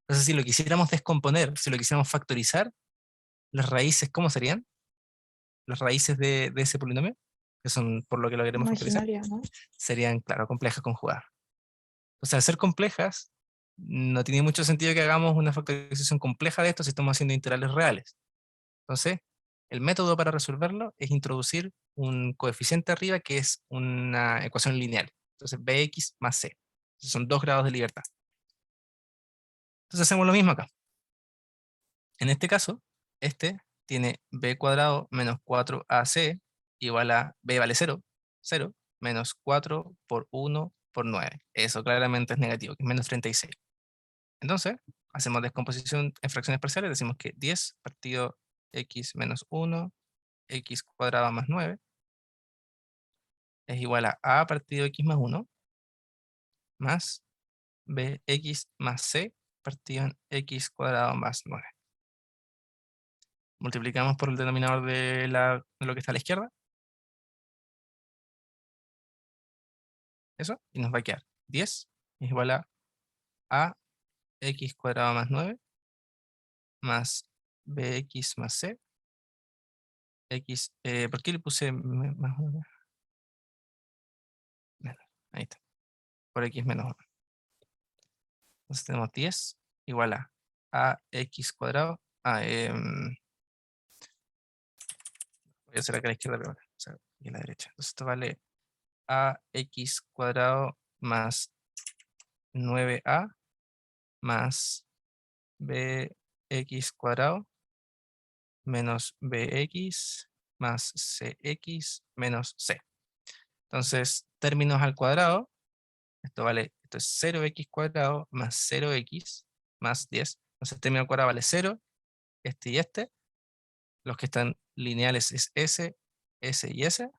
Entonces si lo quisiéramos descomponer, si lo quisiéramos factorizar, las raíces, ¿cómo serían? Las raíces de ese polinomio, que son por lo que lo queremos factorizar, Imaginaria, ¿no? serían, claro, complejas conjugadas. Entonces al ser complejas, no tiene mucho sentido que hagamos una factorización compleja de esto si estamos haciendo integrales reales. Entonces, el método para resolverlo es introducir un coeficiente arriba que es una ecuación lineal. Entonces, bx más c. Entonces, son 2 grados de libertad. Entonces hacemos lo mismo acá. En este caso, este tiene b cuadrado menos 4ac igual a b vale 0, 0, menos 4 por 1 por 9. Eso claramente es negativo, que es menos 36. Entonces, hacemos descomposición en fracciones parciales, decimos que 10 partido x menos 1, x cuadrado más 9, es igual a partido x más 1, más bx más c partido en x cuadrado más 9. Multiplicamos por el denominador de lo que está a la izquierda. Eso, y nos va a quedar 10 es igual a x cuadrado más 9 más bx más c. X, ¿por qué le puse más 1? Ahí está, por x menos 1. Entonces tenemos 10 igual a x cuadrado. Voy a hacer acá a la izquierda primero, o sea, aquí a la derecha. Entonces esto vale ax cuadrado más 9a más bx cuadrado menos bx más cx menos c. Entonces, términos al cuadrado, esto es 0x cuadrado más 0x más 10. Entonces, el término al cuadrado vale 0, este y este. Los que están lineales es s, s y s.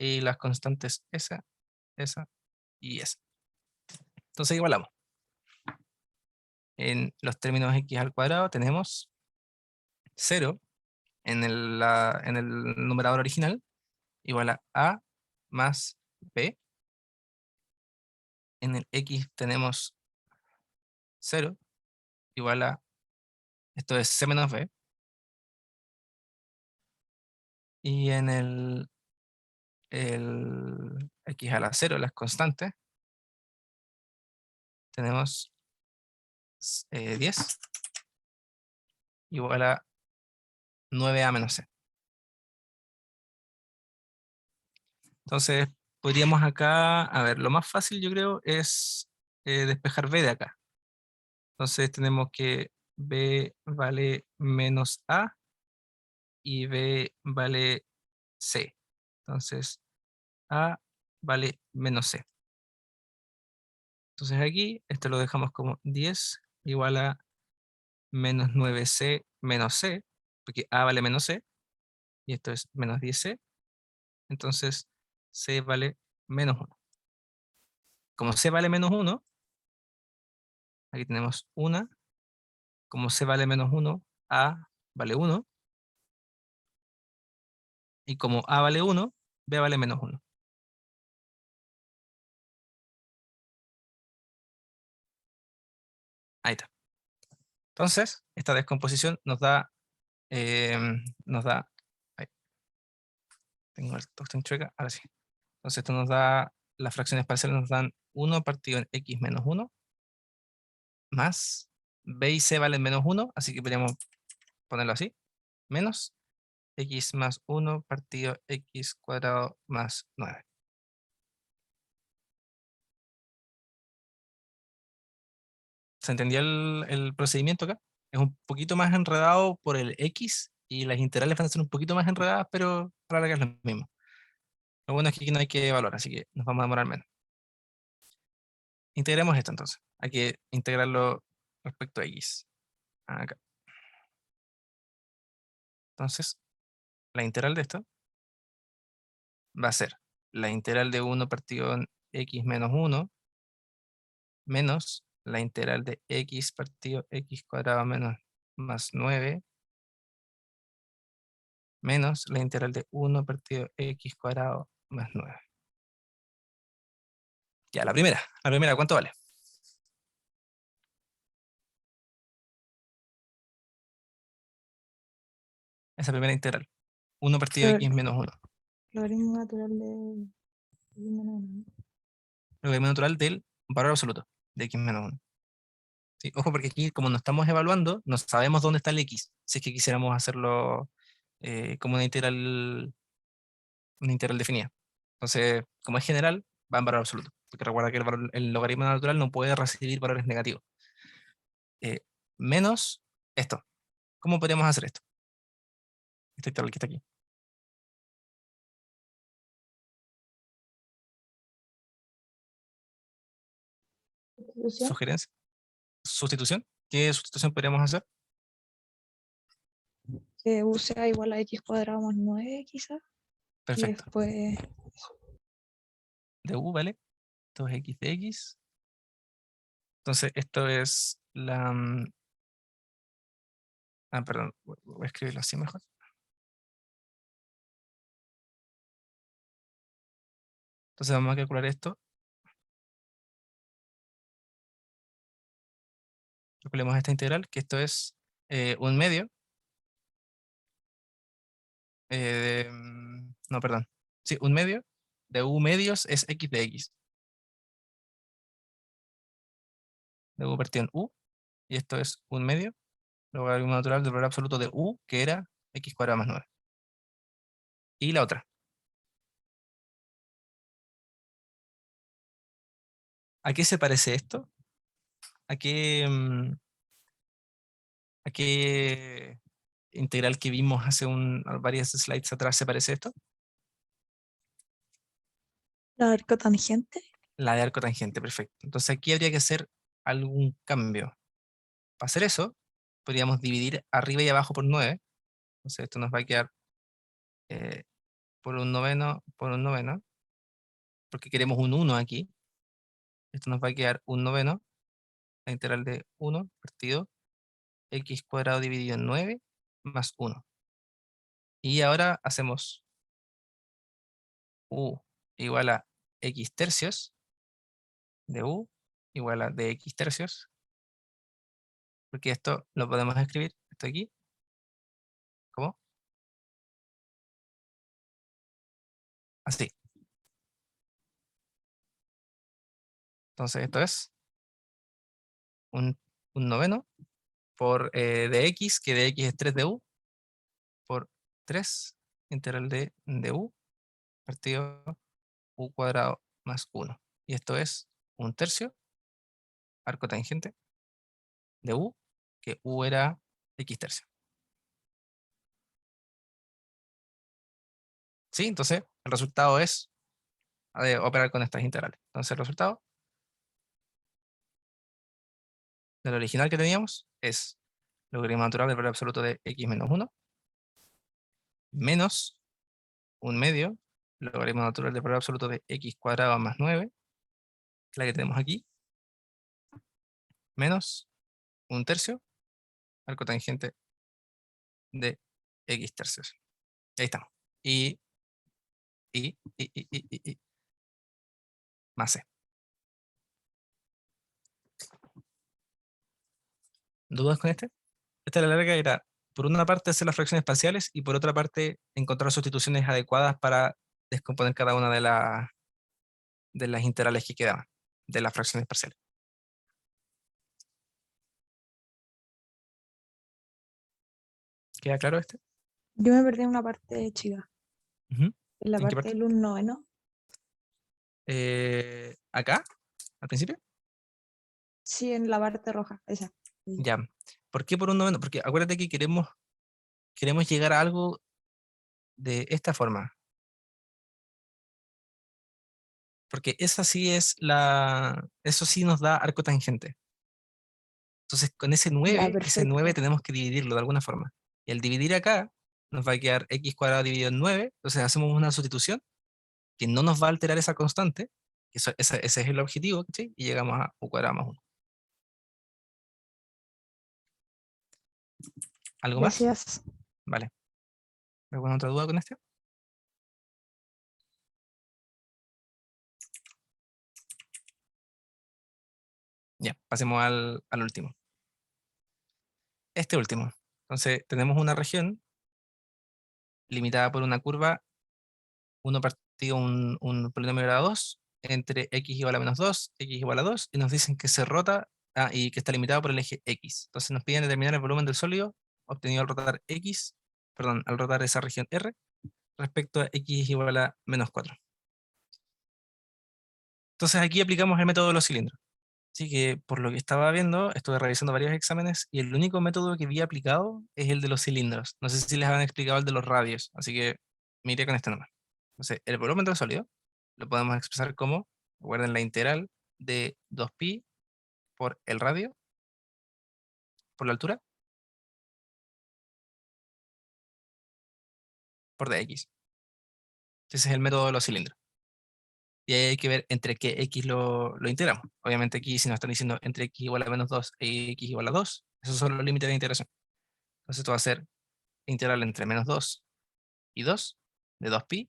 Y las constantes esa y esa. Entonces igualamos. En los términos x al cuadrado tenemos 0 en el numerador original igual a más b. En el x tenemos 0 igual a, esto es c menos b. Y en el x a la 0, las constantes, tenemos 10 igual a 9a menos c. Entonces, podríamos acá, a ver, lo más fácil yo creo es despejar b de acá. Entonces tenemos que b vale menos a y b vale c. Entonces, a vale menos c. Entonces aquí, esto lo dejamos como 10 igual a menos 9c menos c, porque a vale menos c, y esto es menos 10c. Entonces, c vale menos 1. Como c vale menos 1, aquí tenemos 1. Como c vale menos 1, a vale 1. Y como a vale 1, b vale menos 1. Ahí está. Entonces, esta descomposición nos da, ahí, tengo el tostón chueca, ahora sí. Entonces esto nos da, las fracciones parciales nos dan 1 partido en x menos 1 más b y c valen menos 1, así que podríamos ponerlo así, menos x más 1 partido x cuadrado más 9. ¿Se entendió el procedimiento acá? Es un poquito más enredado por el x y las integrales van a ser un poquito más enredadas, pero para la que es lo mismo. Lo bueno es que aquí no hay que evaluar, así que nos vamos a demorar menos. Integremos esto entonces. Hay que integrarlo respecto a x. Acá. Entonces, la integral de esto va a ser la integral de 1 partido en x menos 1 menos la integral de x partido x cuadrado menos más 9 menos la integral de 1 partido x cuadrado más 9. Ya, la primera, ¿cuánto vale? Esa primera integral. 1 partido Pero- x menos 1. Logaritmo natural de x menos 1. Logaritmo natural del valor absoluto de x menos 1. Sí, ojo, porque aquí, como no estamos evaluando, no sabemos dónde está el x. Si es que quisiéramos hacerlo como una integral definida. Entonces, como es general, va en valor absoluto. Porque recuerda que el logaritmo natural no puede recibir valores negativos. Menos esto. ¿Cómo podríamos hacer esto? Este integral que está aquí. Sustitución. Sugerencia. Sustitución. ¿Qué sustitución podríamos hacer? Que u sea igual a x cuadrado más 9 quizás. Y Perfecto. después De u, ¿vale? Esto es x de x. Entonces, esto es la... perdón. Voy a escribirlo así mejor. Entonces vamos a calcular esto. Calculemos esta integral, que esto es 1 medio. No, perdón. Sí, 1 medio. De u medios es x de x. De u partido en u. Y esto es 1 medio. Logaritmo natural del valor absoluto de u, que era x cuadrado más 9. Y la otra. ¿A qué se parece esto? ¿A qué integral que vimos hace varias slides atrás se parece esto? la arcotangente. La de arco tangente, perfecto. Entonces aquí habría que hacer algún cambio. Para hacer eso, podríamos dividir arriba y abajo por 9. Entonces esto nos va a quedar por un noveno, porque queremos un 1 aquí. Esto nos va a quedar un noveno, la integral de 1 partido x cuadrado dividido en 9 más 1. Y ahora hacemos u igual a x tercios de u igual a dx tercios, porque esto lo podemos escribir, esto aquí, ¿cómo? Así. Entonces esto es un noveno por dx, que dx es 3 de u, por 3 integral de u partido u cuadrado más 1. Y esto es un tercio, arco tangente de u, que u era x tercio. ¿Sí? Entonces el resultado es operar con estas integrales. Entonces el resultado del original que teníamos es logaritmo natural del valor absoluto de x menos 1 menos 1 medio logaritmo natural del valor absoluto de x cuadrado más 9, que es la que tenemos aquí, menos 1 tercio arco tangente de x tercios. Ahí estamos. Y más c. ¿Dudas con este? Esta a la larga era, por una parte, hacer las fracciones parciales y por otra parte, encontrar sustituciones adecuadas para descomponer cada una de las integrales que quedaban. de las fracciones parciales. ¿Queda claro este? Yo me perdí en una parte chica. Ujú. En la ¿En qué parte parte? del 1/9. Acá, al principio. Sí, en la parte roja. Esa. Sí. Ya. ¿Por qué por un noveno? Porque acuérdate que queremos llegar a algo de esta forma. Porque esa sí es eso sí nos da arco tangente. Entonces, con ese Ya, 9 perfecto. tenemos que dividirlo de alguna forma. Y al dividir acá, nos va a quedar x cuadrado dividido en 9. Entonces hacemos una sustitución que no nos va a alterar esa constante. Ese es el objetivo, ¿sí? Y llegamos a u cuadrado más 1. ¿Algo más? Gracias. Vale. ¿Alguna otra duda con este? Ya, pasemos al último. Este último. Entonces, tenemos una región limitada por una curva 1 partido un polinomio de grado 2 entre x igual a menos 2, x igual a 2, y nos dicen que se rota y que está limitado por el eje x. Entonces nos piden determinar el volumen del sólido obtenido al rotar al rotar esa región R respecto a x igual a menos 4. Entonces aquí aplicamos el método de los cilindros. Así que por lo que estaba viendo, estuve revisando varios exámenes y el único método que vi aplicado es el de los cilindros. No sé si les han explicado el de los radios, así que me iré con este nomás. Entonces, el volumen del sólido lo podemos expresar como, recuerden, la integral de 2pi por el radio, por la altura, por dx. Ese es el método de los cilindros. Y ahí hay que ver entre qué x lo integramos. Obviamente aquí si nos están diciendo entre x igual a menos 2 y x igual a 2, esos son los límites de integración. Entonces esto va a ser integral entre menos 2 y 2 de 2pi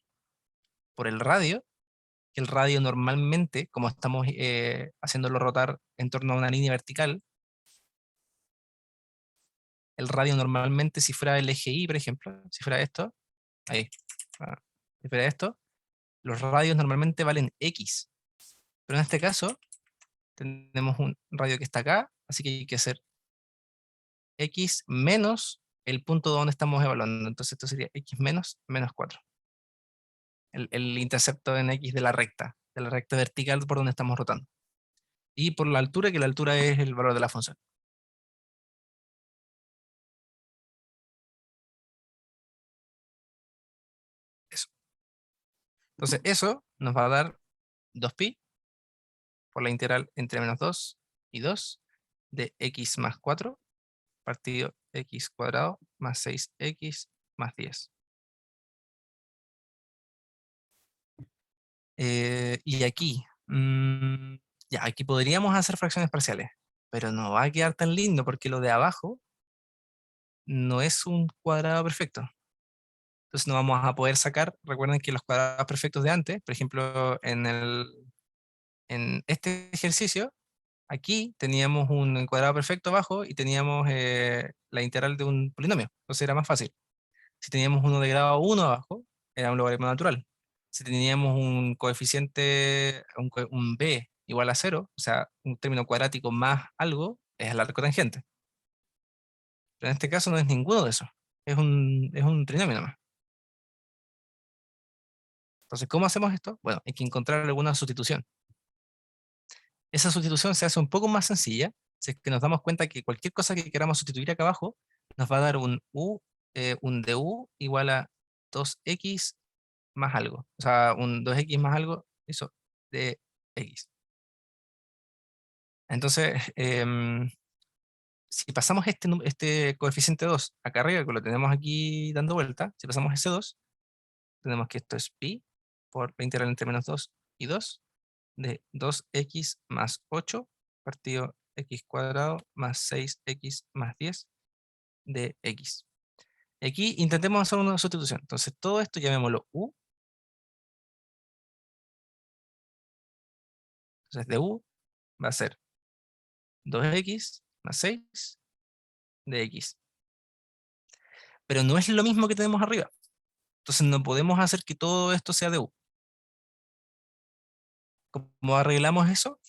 por el radio, que el radio normalmente, como estamos haciéndolo rotar en torno a una línea vertical, el radio normalmente, si fuera el eje Y, por ejemplo, si fuera esto, ahí, si fuera esto, los radios normalmente valen X. Pero en este caso, tenemos un radio que está acá, así que hay que hacer X menos el punto donde estamos evaluando. Entonces esto sería X menos 4. El intercepto en X de la recta vertical por donde estamos rotando. Y por la altura, que la altura es el valor de la función. Eso. Entonces eso nos va a dar 2pi por la integral entre menos 2 y 2 de x más 4 partido x cuadrado más 6x más 10. Y aquí, ya, aquí podríamos hacer fracciones parciales, pero no va a quedar tan lindo porque lo de abajo no es un cuadrado perfecto. Entonces no vamos a poder sacar, recuerden que los cuadrados perfectos de antes, por ejemplo, en este ejercicio, aquí teníamos un cuadrado perfecto abajo y teníamos la integral de un polinomio, entonces era más fácil. Si teníamos uno de grado 1 abajo, era un logaritmo natural. Si teníamos un coeficiente, un b igual a 0, o sea, un término cuadrático más algo, es el arco tangente. Pero en este caso no es ninguno de esos, es un trinomio nomás. Entonces, ¿cómo hacemos esto? Bueno, hay que encontrar alguna sustitución. Esa sustitución se hace un poco más sencilla, si es que nos damos cuenta que cualquier cosa que queramos sustituir acá abajo, nos va a dar un du igual a 2x más algo. O sea, un 2x más algo, eso, de x. Entonces, si pasamos este coeficiente 2 acá arriba, que lo tenemos aquí dando vuelta, si pasamos ese 2, tenemos que esto es pi por la integral entre menos 2 y 2 de 2x más 8 partido x cuadrado más 6x más 10 de x. Aquí intentemos hacer una sustitución. Entonces todo esto llamémoslo u. Entonces de u va a ser 2x más 6 de x. Pero no es lo mismo que tenemos arriba. Entonces no podemos hacer que todo esto sea de u. ¿Cómo arreglamos eso?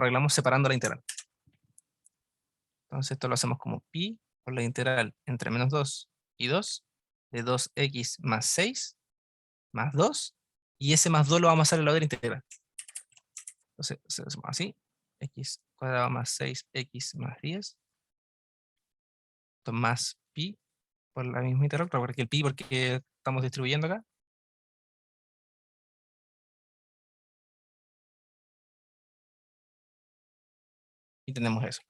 arreglamos separando la integral. Entonces esto lo hacemos como pi por la integral entre menos 2 y 2 de 2x más 6 más 2, y ese más 2 lo vamos a hacer al lado de la integral. Entonces lo hacemos así, x cuadrado más 6x más 10, esto más pi por la misma integral, recuerda que el pi porque estamos distribuyendo acá. Y tenemos eso.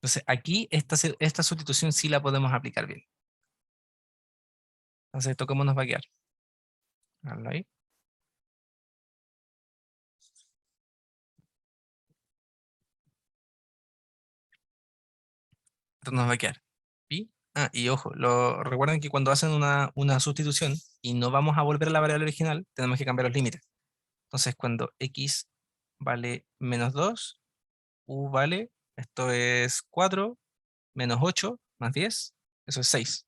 Entonces aquí esta sustitución sí la podemos aplicar bien. Entonces esto cómo nos va a quedar. Hazlo ahí. Esto nos va a quedar pi. Ah, y ojo, recuerden que cuando hacen una sustitución y no vamos a volver a la variable original, tenemos que cambiar los límites. Entonces cuando x vale menos 2, u vale, esto es 4, menos 8, más 10, eso es 6.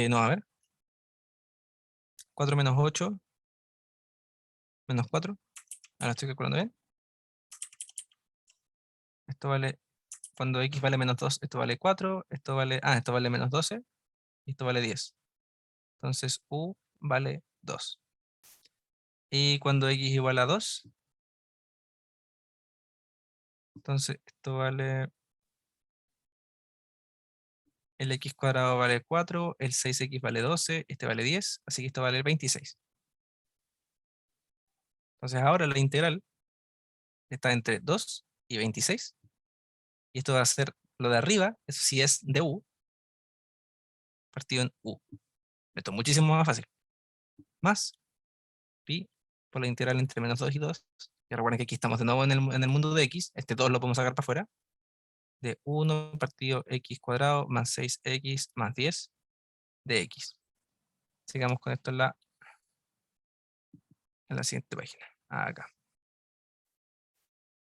No, a ver. 4 menos 8, menos 4. Ahora estoy calculando bien. Esto vale, cuando x vale menos 2, esto vale 4, esto vale menos 12, y esto vale 10. Entonces u vale 2. Y cuando x igual a 2, entonces esto vale, el x cuadrado vale 4, el 6x vale 12, este vale 10, así que esto vale 26. Entonces ahora la integral está entre 2 y 26. Y esto va a ser lo de arriba, eso sí es de u, partido en u. Esto es muchísimo más fácil. Más pi por la integral entre menos 2 y 2. Y recuerden que aquí estamos de nuevo en el mundo de x. Este 2 lo podemos sacar para afuera. De 1 partido x cuadrado más 6x más 10 de x. Sigamos con esto en la siguiente página. Acá.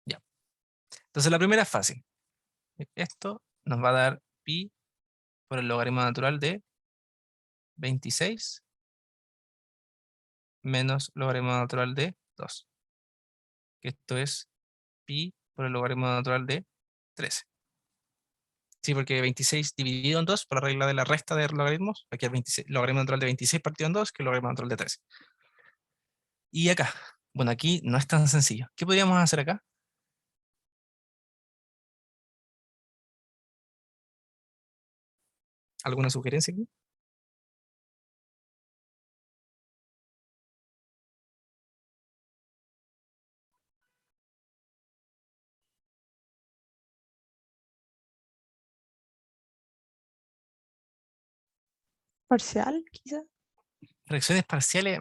Ya. Entonces la primera es fácil. Esto nos va a dar pi por el logaritmo natural de 26 menos logaritmo natural de 2. Que esto es pi por el logaritmo natural de 13. Sí, porque 26 dividido en 2 por la regla de la resta de logaritmos, aquí es logaritmo natural de 26 partido en 2, que es logaritmo natural de 13. Y acá, bueno, aquí no es tan sencillo. ¿Qué podríamos hacer acá? ¿Alguna sugerencia aquí? Parcial, quizá. Fracciones parciales,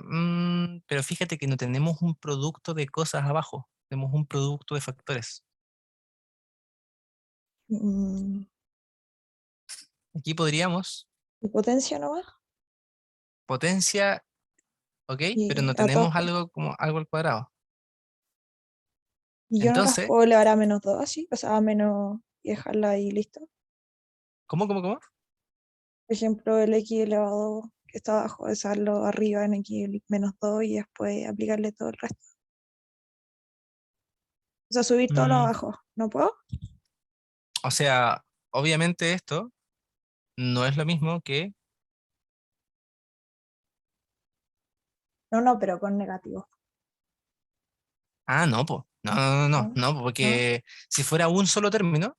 pero fíjate que no tenemos un producto de cosas abajo, tenemos un producto de factores. Mm, Aquí podríamos, ¿Y potencia nomás? potencia, ok, pero Y no a todos. tenemos algo como algo al cuadrado. Y yo no las Entonces, puedo elevar a menos 2 así, o sea, a menos y dejarla ahí listo. ¿cómo? Por ejemplo, el x elevado que está abajo, dejarlo arriba en x menos 2 y después aplicarle todo el resto. O sea, subir todo lo Mm, abajo. ¿No puedo? o sea, obviamente esto no es lo mismo que, No, pero con negativo. no, pues, ¿No? no, porque si fuera un solo término,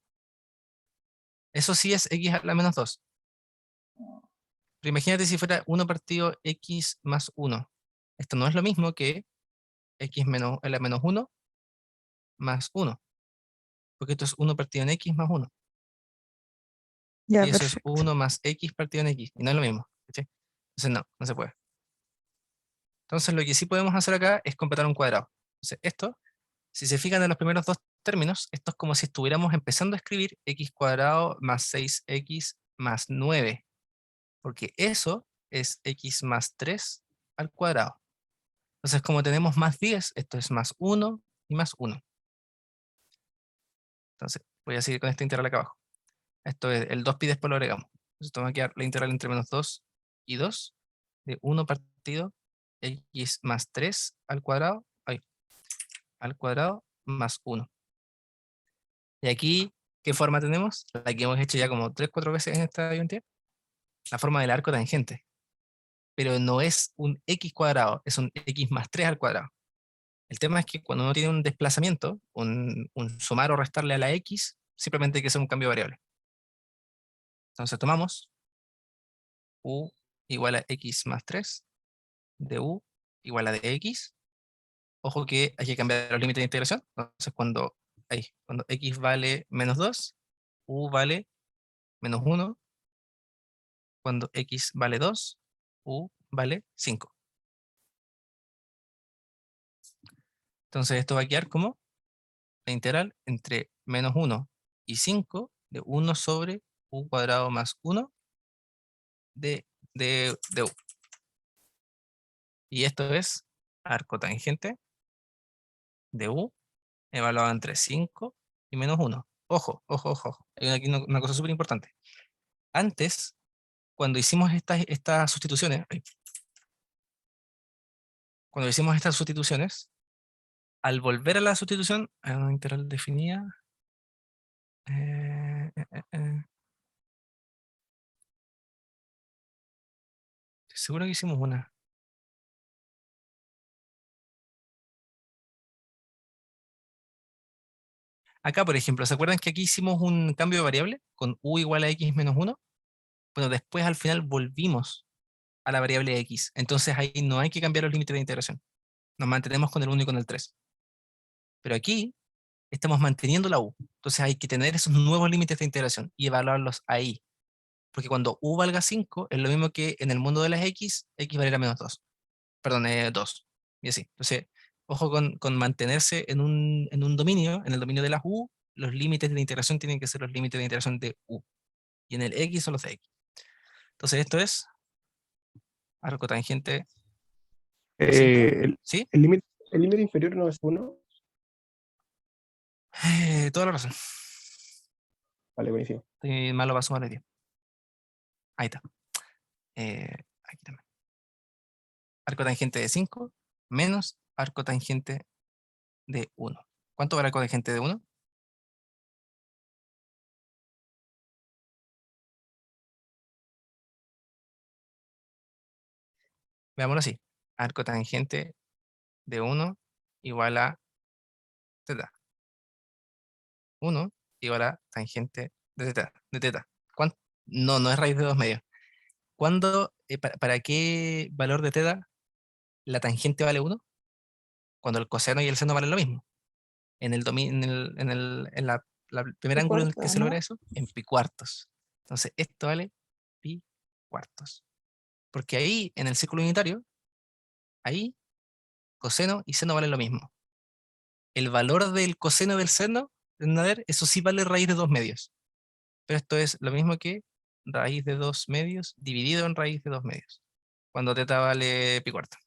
eso sí es x a la menos 2. Pero imagínate si fuera 1 partido x más 1. Esto no es lo mismo que x menos, la menos 1 más 1. Porque esto es 1 partido en x más 1. Ya, Y eso es perfecto. 1 más x partido en x. Y no es lo mismo. ¿Cachai? Entonces no se puede. Entonces lo que sí podemos hacer acá es completar un cuadrado. Entonces esto, si se fijan en los primeros dos términos, esto es como si estuviéramos empezando a escribir x cuadrado más 6x más 9. Porque eso es x más 3 al cuadrado. Entonces como tenemos más 10, esto es más 1 y más 1. Entonces voy a seguir con esta integral acá abajo. Esto es el 2pi, después lo agregamos. Entonces esto va a quedar la integral entre menos 2 y 2 de 1 partido x más 3 al cuadrado, al cuadrado más 1. Y aquí, ¿qué forma tenemos? La que hemos hecho ya como 3-4 veces en esta diapositiva. La forma del arco tangente. Pero no es un x cuadrado, es un x más 3 al cuadrado. El tema es que cuando uno tiene un desplazamiento, un sumar o restarle a la x, simplemente hay que hacer un cambio de variable. Entonces tomamos u igual a x más 3 de u igual a de x. Ojo que hay que cambiar los límites de integración. Entonces cuando x vale menos 2, u vale menos 1. Cuando x vale 2, u vale 5. Entonces esto va a quedar como la integral entre menos 1 y 5 de 1 sobre u cuadrado más 1 de u. Y esto es arco tangente de u evaluado entre 5 y menos 1. Ojo, ojo, ojo, ojo. Hay aquí una cosa súper importante. Antes, cuando hicimos estas sustituciones, al volver a la sustitución, a una integral definida, estoy seguro que hicimos una. Acá, por ejemplo, ¿se acuerdan que aquí hicimos un cambio de variable con u igual a x menos 1? Bueno, después al final volvimos a la variable x. Entonces ahí no hay que cambiar los límites de integración. Nos mantenemos con el 1 y con el 3. Pero aquí estamos manteniendo la u. Entonces hay que tener esos nuevos límites de integración y evaluarlos ahí. Porque cuando u valga 5, es lo mismo que en el mundo de las x valiera menos 2. Perdón, 2. Y así. Entonces, ojo con mantenerse en un dominio, en el dominio de las u, los límites de integración tienen que ser los límites de integración de u. Y en el x son los de x. Entonces esto es arco tangente de 5. El ¿Sí? el límite inferior no es 1. Toda la razón. Vale, buenísimo. Estoy malo para sumar hoy día. Ahí está. Aquí también. Arco tangente de 5 menos arco tangente de 1. ¿Cuánto vale arco tangente de 1? Veámoslo así. Arco tangente de 1 igual a θ. 1 igual a tangente de θ. ¿Cuánto? No, no es raíz de 2 medios. ¿Cuándo, para qué valor de θ la tangente vale 1? Cuando el coseno y el seno valen lo mismo. En el primer Pi ángulo en el que cuartos, se ¿no? logra eso, en pi cuartos. Entonces, esto vale pi cuartos. Porque ahí, en el círculo unitario, ahí, coseno y seno valen lo mismo. El valor del coseno del seno, eso sí vale raíz de 2 medios. Pero esto es lo mismo que raíz de 2 medios dividido en raíz de 2 medios. Cuando θ vale pi cuarto.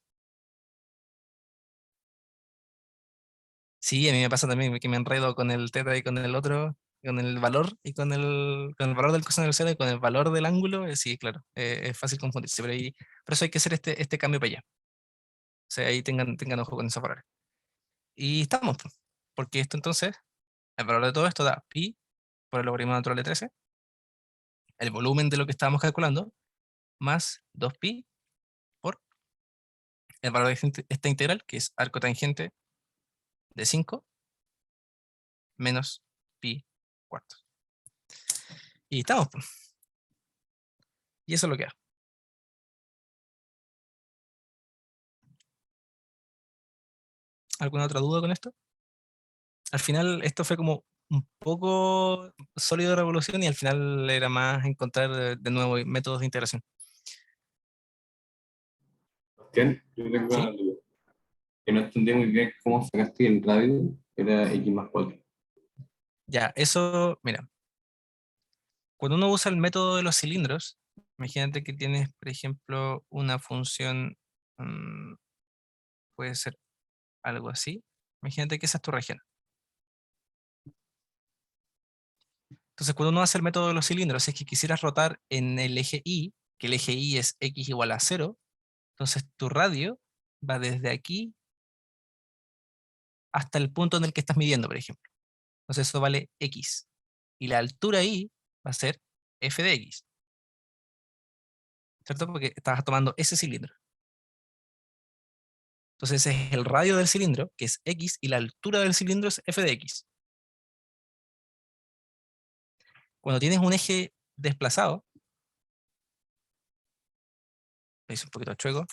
Sí, a mí me pasa también que me enredo con el θ y con el otro, con el valor y con el valor del coseno del seno y con el valor del ángulo. Sí, claro, es fácil confundirse, pero por eso hay que hacer este cambio para allá. O sea, ahí tengan ojo con esos valores. Y estamos, pues, porque esto entonces, el valor de todo esto da pi por el logaritmo natural de 13, el volumen de lo que estábamos calculando, más 2pi por el valor de esta integral, que es arco tangente de 5 menos pi cuartos. Y estamos, pues. Y eso es lo que da. ¿Alguna otra duda con esto? Al final esto fue como un poco sólido de revolución y al final era más encontrar de nuevo métodos de integración. Sebastián, yo tengo ¿Sí? una duda. Que no entendí muy bien cómo sacaste el radio, era x más 4. Ya, eso, mira. Cuando uno usa el método de los cilindros, imagínate que tienes, por ejemplo, una función, puede ser algo así. Imagínate que esa es tu región. Entonces, cuando uno hace el método de los cilindros, si es que quisieras rotar en el eje Y, que el eje Y es x igual a 0, entonces tu radio va desde aquí hasta el punto en el que estás midiendo, por ejemplo. Entonces eso vale X. Y la altura ahí va a ser f de X. ¿Cierto? Porque estabas tomando ese cilindro. Entonces ese es el radio del cilindro, que es X, y la altura del cilindro es f de X. Cuando tienes un eje desplazado, lo hice un poquito chueco,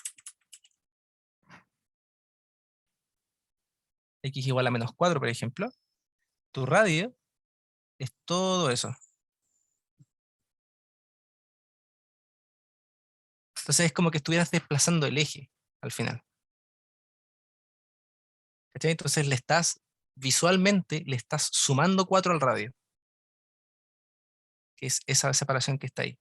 X igual a menos 4, por ejemplo, tu radio es todo eso. Entonces es como que estuvieras desplazando el eje al final. ¿Cachai? Entonces visualmente le estás sumando 4 al radio, que es esa separación que está ahí.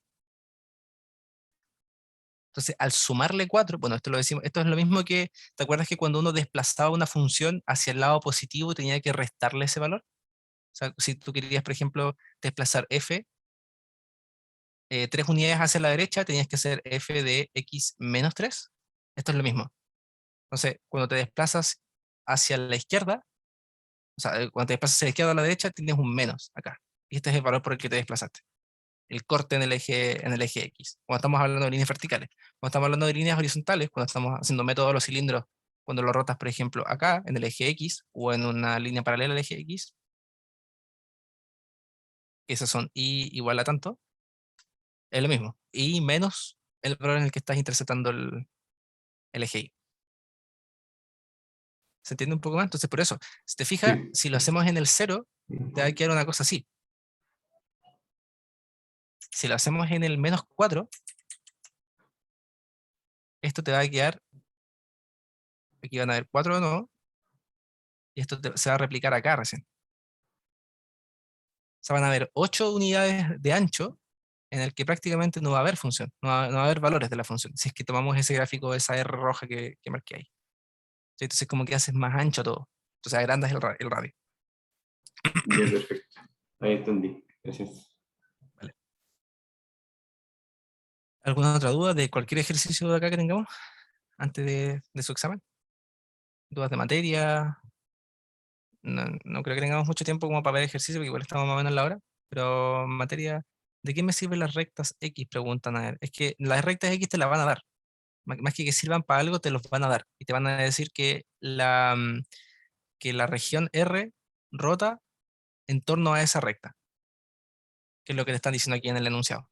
Entonces, al sumarle 4, bueno, esto es lo mismo que, ¿te acuerdas que cuando uno desplazaba una función hacia el lado positivo tenía que restarle ese valor? O sea, si tú querías, por ejemplo, desplazar f 3 unidades hacia la derecha, tenías que hacer f de x menos 3. Esto es lo mismo. Entonces, cuando te desplazas hacia la izquierda, o sea, cuando te desplazas hacia la izquierda o a la derecha, tienes un menos acá. Y este es el valor por el que te desplazaste. El corte en el eje X. Cuando estamos hablando de líneas verticales. Cuando estamos hablando de líneas horizontales, cuando estamos haciendo método de los cilindros, cuando lo rotas, por ejemplo, acá, en el eje X, o en una línea paralela al eje X, esas son y igual a tanto, es lo mismo. Y menos el valor en el que estás interceptando el eje Y. ¿Se entiende un poco más? Entonces, por eso, si te fijas, Sí. si lo hacemos en el 0, te va a quedar una cosa así. Si lo hacemos en el menos 4, esto te va a quedar, aquí van a haber 4 de nuevo, y esto se va a replicar acá recién. O sea, van a haber 8 unidades de ancho en el que prácticamente no va a haber función, no va a haber valores de la función, si es que tomamos ese gráfico, esa R roja que marqué ahí. ¿Sí? Entonces como que haces más ancho todo. Entonces agrandas el radio. Bien, perfecto. Ahí entendí. Gracias. ¿Alguna otra duda de cualquier ejercicio de acá que tengamos antes de su examen? ¿Dudas de materia? No creo que tengamos mucho tiempo como para ver ejercicio, porque igual estamos más o menos en la hora, pero materia, ¿de qué me sirven las rectas X? Preguntan a ver. Es que las rectas X te las van a dar. Más que sirvan para algo, te los van a dar. Y te van a decir que que la región R rota en torno a esa recta, que es lo que te están diciendo aquí en el enunciado.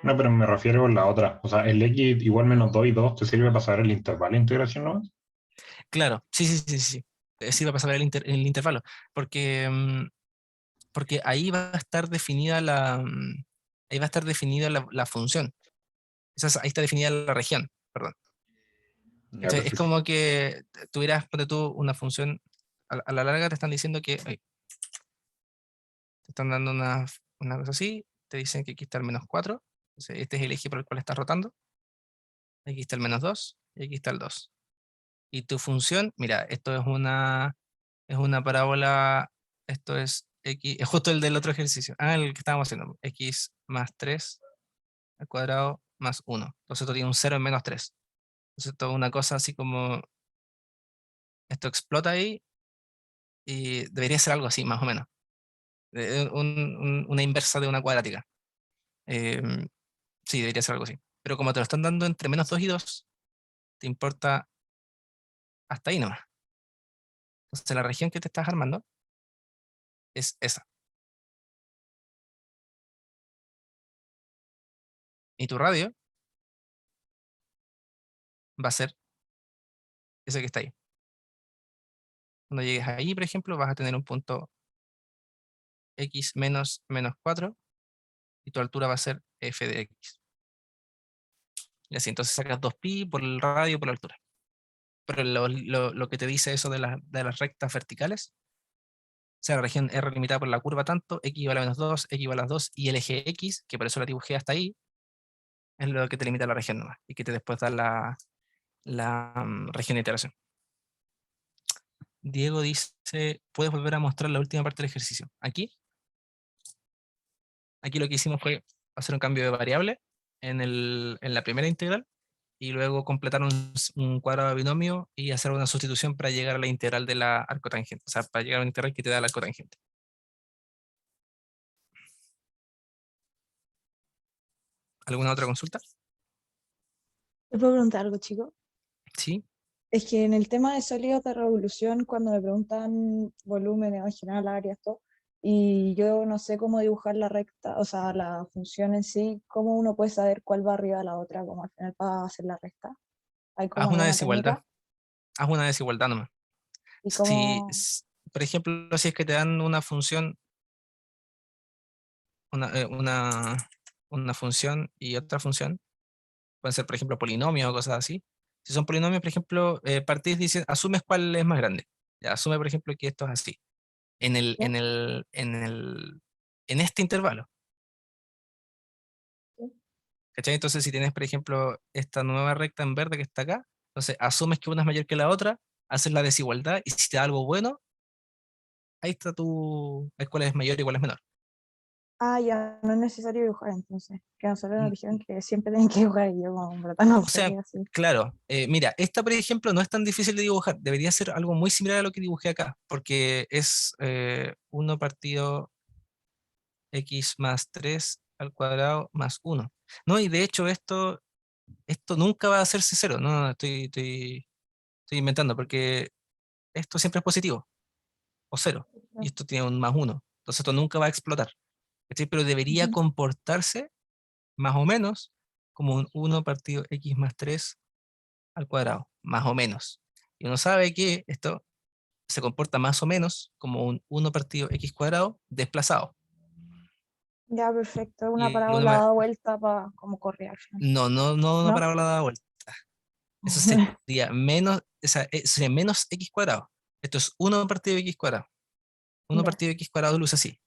No, pero me refiero a la otra. O sea, el X igual menos 2 y 2 te sirve para saber el intervalo de integración, ¿no? Claro, sí. Sirve para saber el intervalo, porque ahí va a estar definida la función. Ahí está definida la región, perdón. Ya, Entonces, es perfecto. como que tuvieras, ponte tú, una función, a la larga te están diciendo que, te están dando una cosa así, te dicen que aquí está el menos 4, entonces este es el eje por el cual estás rotando, aquí está el menos 2, y aquí está el 2. Y tu función, mira, esto es una parábola, esto es X, es justo el del otro ejercicio, el que estábamos haciendo, X más 3 al cuadrado más 1. Entonces esto tiene un 0 en menos 3. Entonces esto es una cosa así como, esto explota ahí, y debería ser algo así, más o menos. Una inversa de una cuadrática. Em, sí, debería ser algo así. Pero como te lo están dando entre menos 2 y 2, te importa hasta ahí nomás. Entonces la región que te estás armando es esa. Y tu radio va a ser ese que está ahí. Cuando llegues ahí, por ejemplo, vas a tener un punto x menos 4 y tu altura va a ser f de x. Y así, entonces sacas 2pi por el radio por la altura. Pero lo que te dice eso de las rectas verticales, o sea, la región R limitada por la curva tanto, x igual a menos 2, x igual a 2, y el eje x, que por eso la dibujé hasta ahí, es lo que te limita la región nomás, y que te después da la región de iteración. Diego dice, ¿puedes volver a mostrar la última parte del ejercicio? Aquí lo que hicimos fue hacer un cambio de variable, en la primera integral y luego completar un cuadrado de binomio y hacer una sustitución para llegar a la integral de la arcotangente, o sea, para llegar a una integral que te da la arcotangente. ¿Alguna otra consulta? ¿Te puedo preguntar algo, chico? Sí. Es que en el tema de sólidos de revolución, cuando me preguntan volúmenes en general, áreas, todo, y yo no sé cómo dibujar la recta, o sea, la función en sí, ¿cómo uno puede saber cuál va arriba de la otra, como al final para hacer la recta? ¿Hay Haz como una alguna desigualdad. técnica? Haz una desigualdad nomás. ¿Y Si, cómo? por ejemplo, si es que te dan una función, una, una función y otra función, pueden ser, por ejemplo, polinomios o cosas así. Si son polinomios, por ejemplo, partís diciendo, asumes cuál es más grande. Ya, asume, por ejemplo, que esto es así. ¿Sí? En este intervalo. ¿Sí? ¿Cachai? Entonces, si tienes, por ejemplo, esta nueva recta en verde que está acá, entonces asumes que una es mayor que la otra, haces la desigualdad y si te da algo bueno, ahí está tu, es cuál es mayor y cuál es menor. Ah, ya, no es necesario dibujar entonces. Que a nosotros nos Mm, dijeron que siempre tienen que dibujar y yo como, en verdad no O sea, sé, así. claro, mira, esta, por ejemplo, no es tan difícil de dibujar, debería ser algo muy similar a lo que dibujé acá, porque es 1 partido x más 3 al cuadrado más 1. No, y de hecho esto nunca va a hacerse cero, no, no, estoy inventando, porque esto siempre es positivo, o cero, y esto tiene un más 1, entonces esto nunca va a explotar, ¿cachai? Pero debería Ujú. comportarse más o menos como un 1 partido x más 3 al cuadrado, más o menos. Y uno sabe que esto se comporta más o menos como un 1 partido x cuadrado desplazado. Ya, perfecto. Una Y parábola da vuelta para como correr al final. no una ¿No? parábola da vuelta. Eso sería menos, sería menos x cuadrado. Esto es 1 partido x cuadrado. 1 Ya, partido x cuadrado luce así.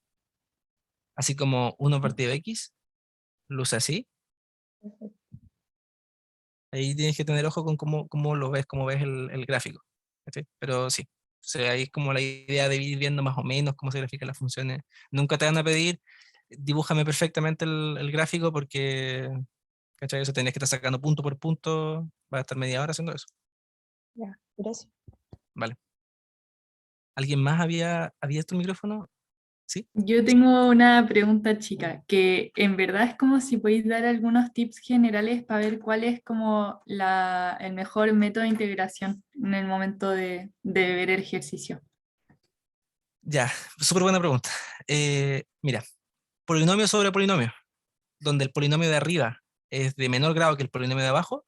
Así como 1 partido x luce así. perfecto. Ahí tienes que tener ojo con cómo lo ves, cómo ves el gráfico. ¿Cachai? Pero sí, o sea, ahí es como la idea de ir viendo más o menos cómo se grafican las funciones. Nunca te van a pedir, dibújame perfectamente el gráfico porque, ¿cachai? Eso tenés que estar sacando punto por punto, va a estar media hora haciendo eso. Ya, gracias. Vale. ¿Alguien más había abierto el micrófono? ¿Sí? Yo tengo una pregunta chica, que en verdad es como si podéis dar algunos tips generales para ver cuál es como el mejor método de integración en el momento de ver el ejercicio. Ya, súper buena pregunta. Mira, polinomio sobre polinomio, donde el polinomio de arriba es de menor grado que el polinomio de abajo,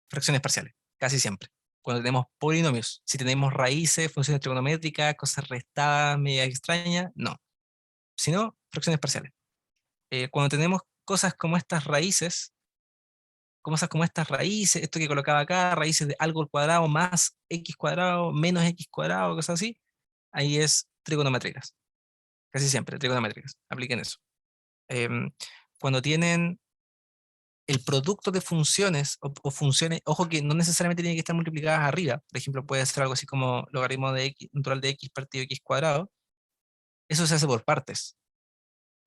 fracciones parciales, casi siempre. Cuando tenemos polinomios, si tenemos raíces, funciones trigonométricas, cosas restadas, medias extrañas, no. Si no, fracciones parciales. Cuando tenemos cosas como estas raíces, esto que colocaba acá, raíces de algo al cuadrado más x cuadrado menos x cuadrado, cosas así, ahí es trigonométricas. Casi siempre, trigonométricas. Apliquen eso. Em, Cuando tienen el producto de funciones o funciones, ojo que no necesariamente tienen que estar multiplicadas arriba, por ejemplo, puede ser algo así como logaritmo de x, natural de x partido x cuadrado, eso se hace por partes,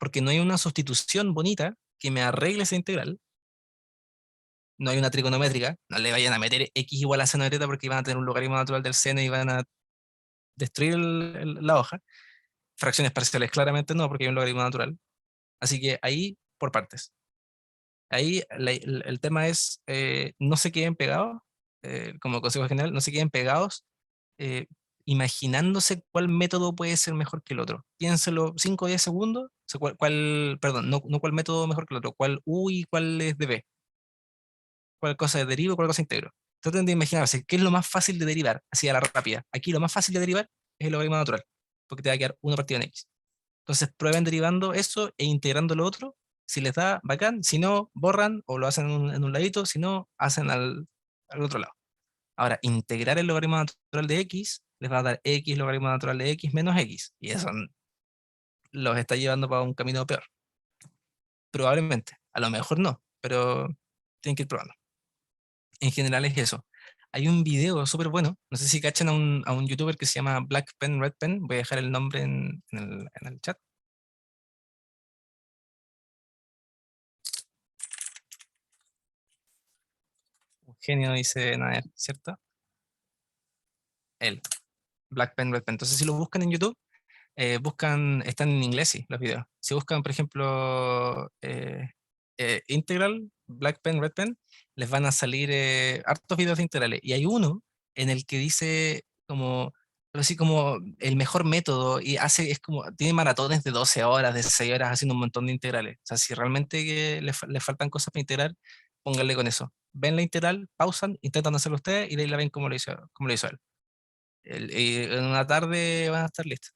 porque no hay una sustitución bonita que me arregle esa integral, no hay una trigonométrica, no le vayan a meter x igual a seno de teta porque van a tener un logaritmo natural del seno y van a destruir la hoja, fracciones parciales claramente no, porque hay un logaritmo natural, así que ahí por partes. Ahí el tema es no se queden pegados, como consejo general, no se queden pegados eh, imaginándose cuál método puede ser mejor que el otro. Piénselo 5 o 10 segundos, o sea, perdón, no cuál método mejor que el otro, cuál U y cuál es de B, cuál cosa de derivo y cuál cosa integro. Traten de imaginarse qué es lo más fácil de derivar, así a la rápida. Aquí lo más fácil de derivar es el logaritmo natural, porque te va a quedar 1 partido en X. Entonces prueben derivando eso e integrando lo otro. Si les da, bacán. Si no, borran o lo hacen en un ladito. Si no, hacen al otro lado. Ahora, integrar el logaritmo natural de x les va a dar x logaritmo natural de x menos x. Y eso los está llevando para un camino peor. Probablemente. A lo mejor no, pero tienen que ir probando. En general es eso. Hay un video súper bueno. No sé si cachan a un youtuber que se llama Black Pen, Red Pen. Voy a dejar el nombre en el chat. genio, dice Nader, ¿cierto? Él, Black Pen, Red Pen. Entonces, si lo buscan en YouTube, están en inglés, sí, los videos. Si buscan, por ejemplo, Integral, Black Pen, Red Pen, les van a salir hartos videos de integrales. Y hay uno en el que dice como, pero así como el mejor método y tiene maratones de 12 horas, de 6 horas haciendo un montón de integrales. O sea, si realmente le faltan cosas para integrar, pónganle con eso. Ven la integral, pausan, intentan hacerlo ustedes y de ahí la ven como lo hizo él. Y en una tarde van a estar listos.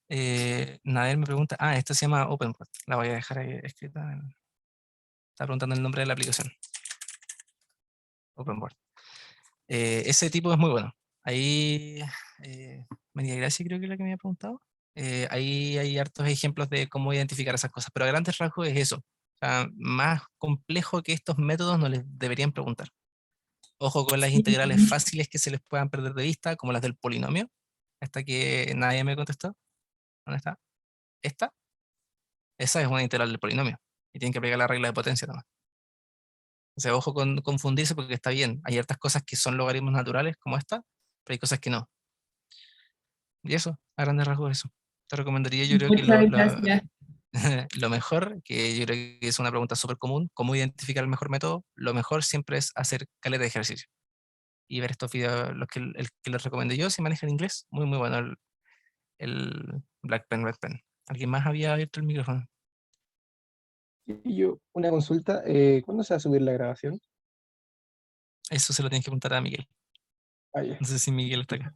Nader me pregunta, esta se llama OpenWord, la voy a dejar ahí escrita. Está preguntando el nombre de la aplicación. OpenWord. Ese tipo es muy bueno. Ahí, María Gracia creo que es la que me había preguntado. Ahí hay hartos ejemplos de cómo identificar esas cosas, pero a grandes rasgos es eso. O sea, más complejo que estos métodos no les deberían preguntar. Ojo con las Sí. integrales fáciles que se les puedan perder de vista, como las del polinomio. Hasta que nadie me contestó. ¿Dónde está? Esta. Esa es una integral del polinomio. Y tienen que aplicar la regla de potencia también. O sea, ojo con confundirse porque está bien. Hay ciertas cosas que son logaritmos naturales, como esta, pero hay cosas que no. Y eso, a grandes rasgos, eso. Te recomendaría, yo creo que Muchas gracias. lo mejor, que yo creo que es una pregunta súper común, cómo identificar el mejor método, lo mejor siempre es hacer caleta de ejercicio. Y ver estos videos, el que les recomiendo yo, si manejan inglés, muy, muy bueno el Black Pen, Red Pen. ¿Alguien más había abierto el micrófono? Y yo, una consulta, ¿cuándo se va a subir la grabación? Eso se lo tienes que preguntar a Miguel. Ah, ya. No sé si Miguel está acá.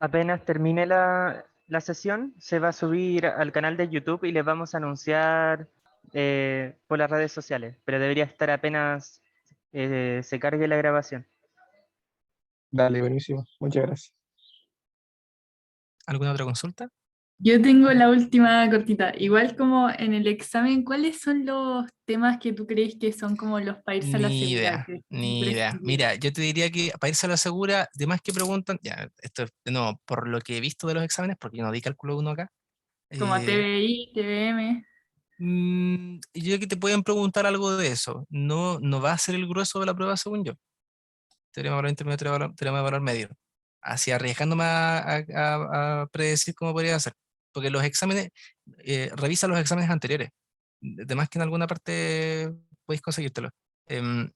Apenas termine la sesión, se va a subir al canal de YouTube y les vamos a anunciar por las redes sociales, pero debería estar apenas se cargue la grabación. Dale, buenísimo. Muchas gracias. ¿Alguna otra consulta? Yo tengo la última cortita. Igual como en el examen, ¿cuáles son los temas que tú crees que son como los para irse a la Ni segura? idea, Que son ni idea. imprescindibles? Mira, yo te diría que para irse a la segura, de más que preguntan, ya, esto no, por lo que he visto de los exámenes, porque yo no di cálculo 1 acá, Como eh, TBI, TBM. yo creo que te pueden preguntar algo de eso. No, no va a ser el grueso de la prueba, según yo. Teorema de valor intermedio, teorema de valor medio. Así arriesgándome a predecir cómo podría ser. Porque los exámenes, revisa los exámenes anteriores. De más que en alguna parte podéis conseguírtelo. Em,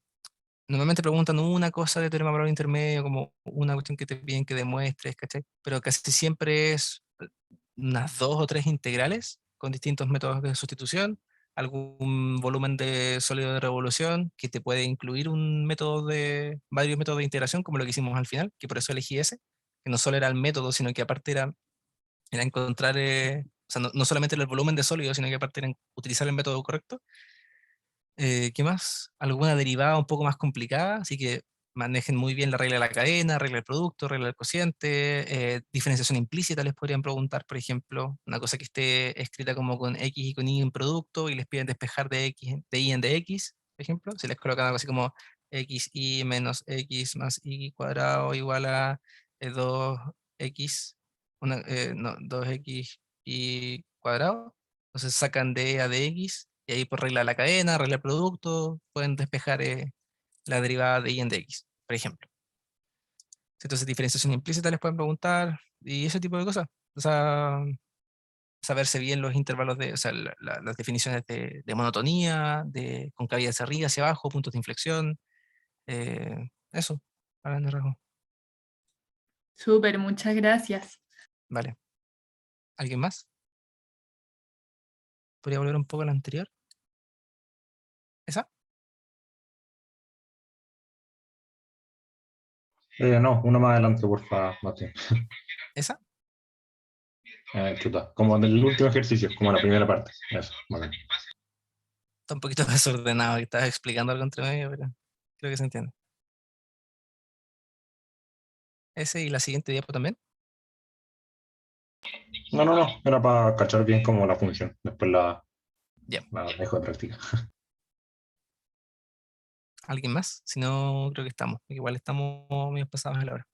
Normalmente preguntan una cosa de teorema de valor intermedio, como una cuestión que te piden que demuestres, ¿cachai? Pero casi siempre es unas 2 o 3 integrales con distintos métodos de sustitución, algún volumen de sólido de revolución que te puede incluir varios métodos de integración, como lo que hicimos al final, que por eso elegí ese, que no solo era el método, sino que aparte era encontrar, o sea, no solamente era el volumen de sólido, sino que aparte era utilizar el método correcto. ¿Qué más? Alguna derivada un poco más complicada, así que manejen muy bien la regla de la cadena, regla del producto, regla del cociente, diferenciación implícita les podrían preguntar, por ejemplo, una cosa que esté escrita como con X y con Y en producto y les piden despejar de Y en dx, por ejemplo, si les colocan algo así como XY menos X más Y cuadrado igual a 2X, no, 2X y cuadrado, entonces sacan de a de X y ahí por regla de la cadena, regla del producto, pueden despejar la derivada de y en dx, por ejemplo. Entonces, diferenciación implícita les pueden preguntar y ese tipo de cosas. O sea, saberse bien los intervalos o sea, las definiciones de monotonía, de concavidad hacia arriba, hacia abajo, puntos de inflexión. Eso, a grandes rasgos. Súper, muchas gracias. Vale. ¿Alguien más? ¿Podría volver un poco a la anterior? ¿Esa? No, uno más adelante, por favor, Martín. ¿Esa? Chuta, como del último ejercicio, como la primera parte. Eso, vale. Está un poquito desordenado, que estaba explicando algo entre medio, pero creo que se entiende. Ese y la siguiente diapo también. No, era para cachar bien como la función. Después Ya. la dejo de práctica. ¿Alguien más? Si no, creo que estamos. Igual estamos medio pasados a la hora.